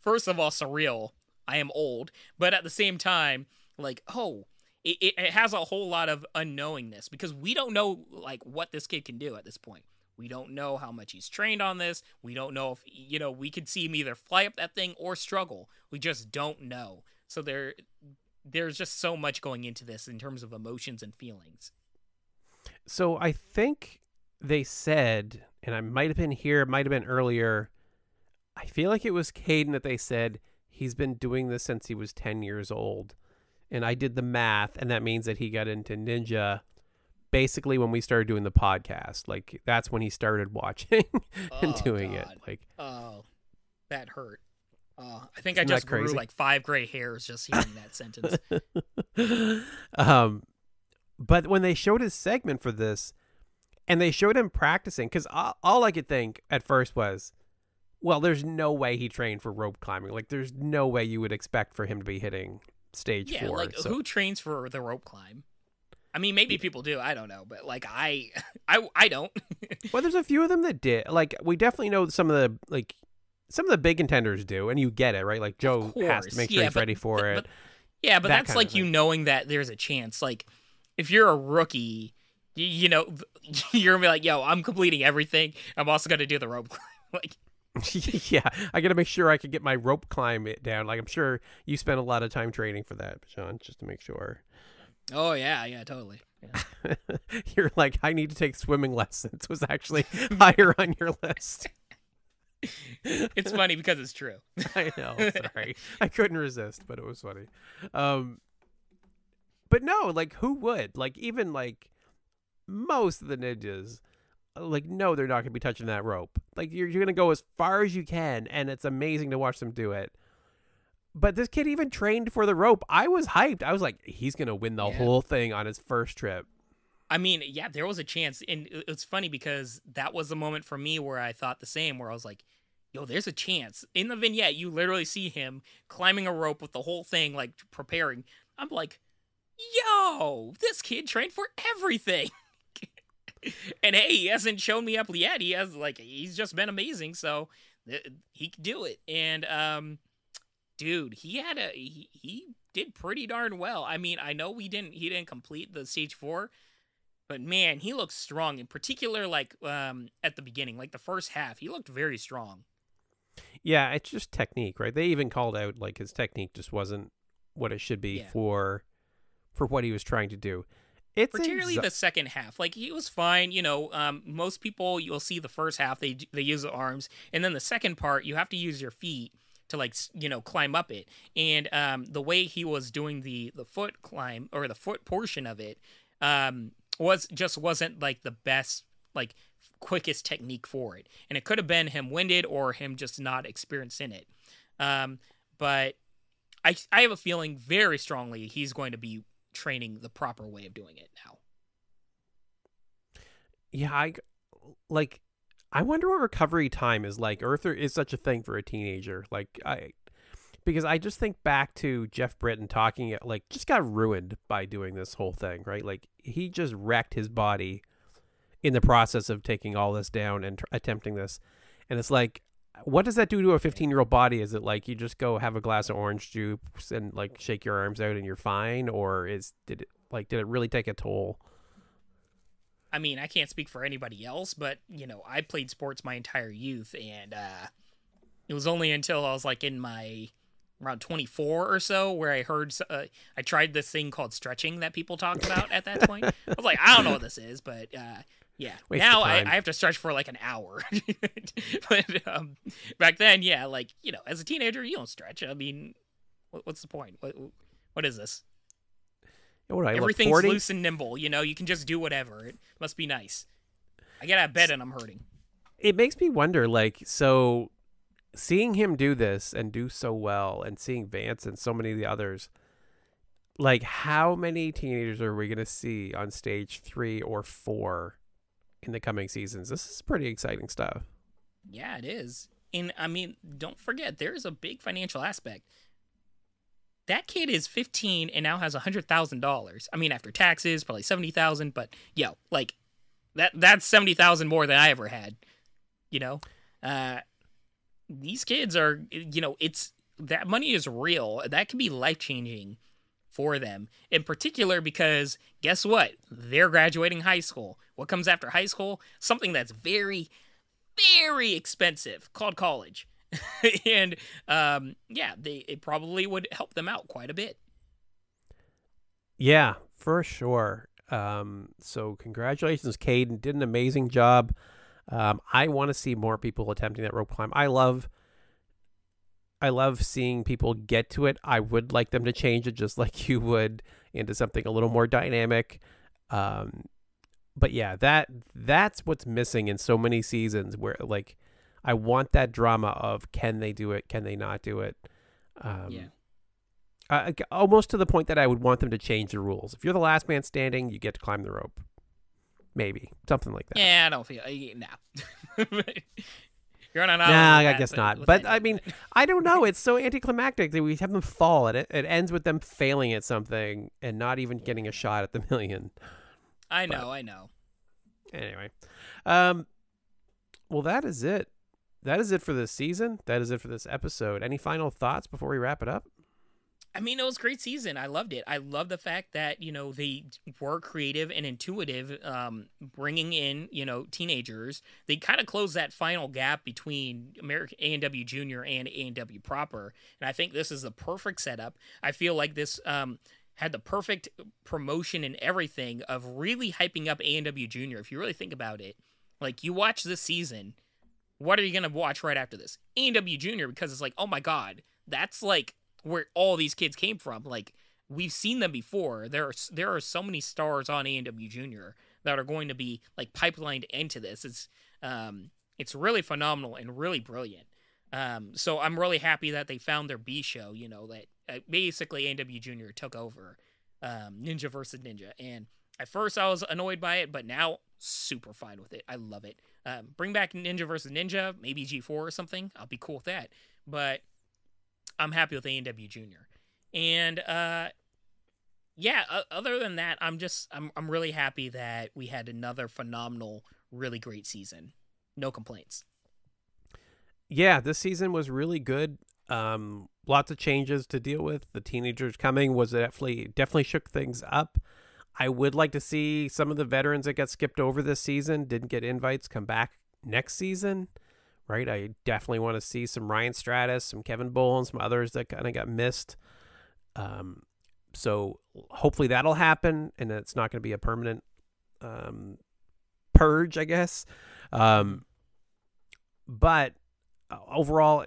first of all surreal. I am old, but at the same time, like, oh, it has a whole lot of unknowingness because we don't know like what this kid can do at this point. We don't know how much he's trained on this. We don't know if, we could see him either fly up that thing or struggle. We just don't know. So there's just so much going into this in terms of emotions and feelings. So I think they said, and I might have been here, might have been earlier, I feel like it was Caden that they said he's been doing this since he was 10 years old. And I did the math, and that means that he got into Ninja basically when we started doing the podcast. Like, that's when he started watching and doing it. Like, oh, that hurt. I think I just grew like 5 gray hairs just hearing that sentence. But when they showed his segment for this, and they showed him practicing, because all I could think at first was, well, there's no way he trained for rope climbing. Like, there's no way you would expect for him to be hitting stage 4. Like, who trains for the rope climb? I mean, maybe people do. I don't know, but like I don't. Well, there's a few of them that did. Like, we definitely know some of the big contenders do, and you get it, right? Like, Joe has to make sure he's ready for it. But that's like knowing that there's a chance. Like, if you're a rookie, you're gonna be like, "Yo, I'm completing everything. I'm also gonna do the rope climb." Like, yeah, I gotta make sure I can get my rope climb down. Like, I'm sure you spent a lot of time training for that, Bijan, just to make sure. Oh, yeah, totally. Yeah. You're like, I need to take swimming lessons was actually higher on your list. It's funny because it's true. I know. Sorry. I couldn't resist, but it was funny. But no, like, who would? Like, even, like, most of the ninjas, like, no, they're not going to be touching that rope. Like, you're going to go as far as you can, and it's amazing to watch them do it. But this kid even trained for the rope. I was hyped. I was like, he's going to win the whole thing on his first trip. I mean, yeah, there was a chance. And it's funny because that was the moment for me where I thought the same, where I was like, yo, there's a chance. In the vignette, you literally see him climbing a rope with the whole thing, like, preparing. I'm like, yo, this kid trained for everything. And hey, he hasn't shown me up yet. He's just been amazing. So he could do it. And, dude, he did pretty darn well. I mean, I know he didn't complete the stage 4, but man, he looked strong. In particular, like at the beginning, like the first half, he looked very strong. Yeah, it's just technique, right? They even called out like his technique just wasn't what it should be for what he was trying to do. It's particularly the second half. Like, he was fine. Most people, you'll see the first half they use the arms, and then the second part you have to use your feet to, like, climb up it. And the way he was doing the foot climb, or the foot portion of it, wasn't like the best, like quickest technique for it, and it could have been him winded or him just not experienced in it. But I have a feeling very strongly he's going to be training the proper way of doing it now. Yeah, I wonder what recovery time is like, or if there is such a thing for a teenager. Because I just think back to Jeff Britton talking, like, just got ruined by doing this whole thing, right? Like, he just wrecked his body in the process of taking all this down and attempting this. And it's like, what does that do to a 15-year-old body? Is it like you just go have a glass of orange juice and like shake your arms out and you're fine? Or did it really take a toll? I mean, I can't speak for anybody else, but, I played sports my entire youth, and it was only until I was, like, in my around 24 or so where I heard, I tried this thing called stretching that people talked about at that point. I was like, I don't know what this is, but, yeah. Now I have to stretch for, like, an hour. But back then, yeah, like, as a teenager, you don't stretch. I mean, what's the point? What is this? Everything's loose and nimble, you can just do whatever. It must be nice. I get out of bed and I'm hurting. It makes me wonder, like, so seeing him do this and do so well, and seeing Vance and so many of the others, like, how many teenagers are we going to see on stage 3 or 4 in the coming seasons? This is pretty exciting stuff. Yeah, it is. And I mean, don't forget, there's a big financial aspect. That kid is 15 and now has $100,000. I mean, after taxes, probably $70,000. But like that's $70,000 more than I ever had. These kids are, it's that money is real. That can be life changing for them. In particular, because guess what? They're graduating high school. What comes after high school? Something that's very, very expensive, called college. And it probably would help them out quite a bit. Yeah, for sure. So congratulations, Caden. Did an amazing job. I want to see more people attempting that rope climb. I love seeing people get to it. I would like them to change it just like you would into something a little more dynamic. But yeah, that's what's missing in so many seasons, where like I want that drama of, can they do it? Can they not do it? Almost to the point that I would want them to change the rules. If you're the last man standing, you get to climb the rope. Maybe. Something like that. Yeah, I don't feel... No. You're on an island. Nah, I guess not. But, I mean, I don't know. It's so anticlimactic that we have them fall. It ends with them failing at something and not even getting a shot at the million. I know. Anyway. Well, that is it. That is it for this season. That is it for this episode. Any final thoughts before we wrap it up? I mean, it was a great season. I loved it. I love the fact that, they were creative and intuitive, bringing in, teenagers. They kind of closed that final gap between American ANW Junior and ANW proper. And I think this is the perfect setup. I feel like this had the perfect promotion and everything of really hyping up ANW Junior. If you really think about it, like, you watch this season, what are you going to watch right after this? ANW Junior, because it's like, oh my God, that's like where all these kids came from. Like, we've seen them before. There are so many stars on ANW Junior that are going to be like pipelined into this. It's really phenomenal and really brilliant. So I'm really happy that they found their B show, that basically ANW Junior took over Ninja versus Ninja. And at first I was annoyed by it, but now super fine with it. I love it. Bring back Ninja versus Ninja, maybe G4 or something. I'll be cool with that. But I'm happy with ANW Junior. And other than that, I'm really happy that we had another phenomenal, really great season. No complaints. Yeah, this season was really good. Lots of changes to deal with. The teenagers coming was definitely shook things up. I would like to see some of the veterans that got skipped over this season, didn't get invites, come back next season, right? I definitely want to see some Ryan Stratus, some Kevin Bull, and some others that kind of got missed. So hopefully that'll happen, and it's not going to be a permanent purge, I guess. But overall,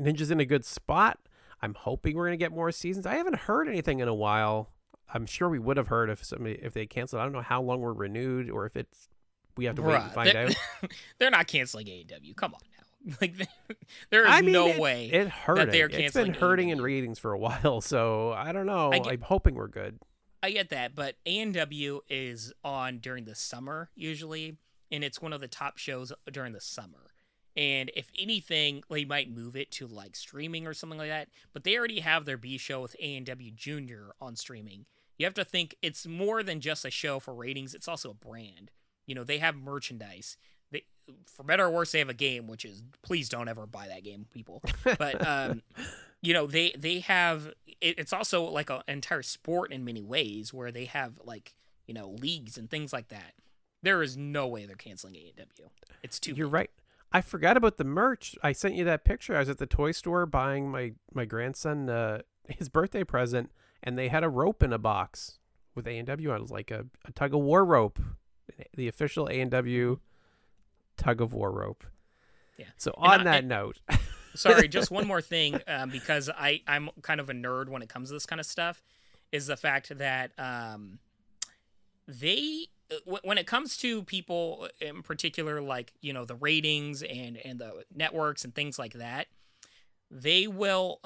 Ninja's in a good spot. I'm hoping we're going to get more seasons. I haven't heard anything in a while I'm sure we would have heard if they canceled. I don't know how long we're renewed or if we have to wait and find out. They're not canceling AEW. Come on now. Like there is no way it hurt that they're It's canceling been hurting AEW. in ratings for a while, so I don't know. I'm hoping we're good. I get that, but ANW is on during the summer usually, and it's one of the top shows during the summer. And if anything, they might move it to like streaming or something like that. But they already have their B show with ANW Junior on streaming. You have to think it's more than just a show for ratings. It's also a brand. You know, they have merchandise. For better or worse, they have a game, which is, please don't ever buy that game, people. But, you know, they have, it's also like an entire sport in many ways where they have like, you know, leagues and things like that. There is no way they're canceling AEW. It's too You're big. right. I forgot about the merch. I sent you that picture. I was at the toy store buying my grandson his birthday present, and they had a rope in a box with ANW on it. It was like a tug of war rope, the official ANW tug of war rope. Yeah. So on that note, sorry, just one more thing, because I'm kind of a nerd when it comes to this kind of stuff, is the fact that when it comes to people in particular, like, you know, the ratings and the networks and things like that, they will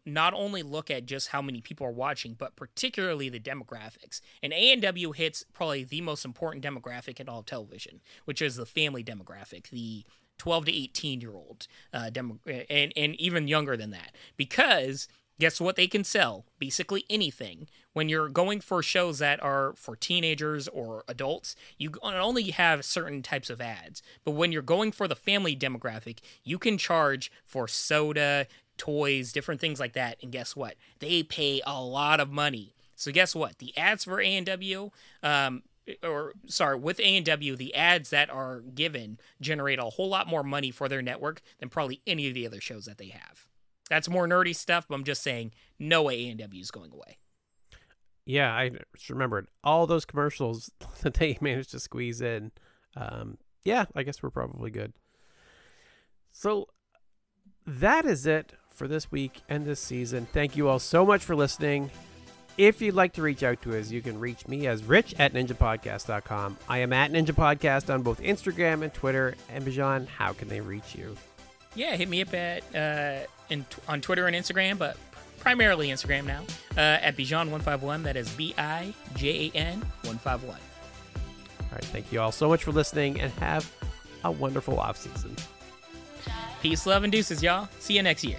not only look at just how many people are watching, but particularly the demographics. And ANW hits probably the most important demographic in all of television, which is the family demographic, the 12 to 18-year-old and even younger than that. Because guess what they can sell? Basically anything. When you're going for shows that are for teenagers or adults, you only have certain types of ads. But when you're going for the family demographic, you can charge for soda, toys, different things like that. And guess what? They pay a lot of money. So guess what? The ads for ANW, with ANW, the ads that are given generate a whole lot more money for their network than probably any of the other shows that they have. That's more nerdy stuff, but I'm just saying, no way ANW is going away. Yeah, I just remembered all those commercials that they managed to squeeze in. Yeah, I guess we're probably good. So that is it for this week and this season. Thank you all so much for listening. If you'd like to reach out to us, you can reach me as rich@ninjapodcast.com. I am at Ninja Podcast on both Instagram and Twitter. And Bijan, how can they reach you? Yeah, hit me up on Twitter and Instagram, but primarily Instagram now, at Bijan151. That is Bijan 151. All right, thank you all so much for listening, and have a wonderful off season. Peace, love, and deuces, y'all. See you next year.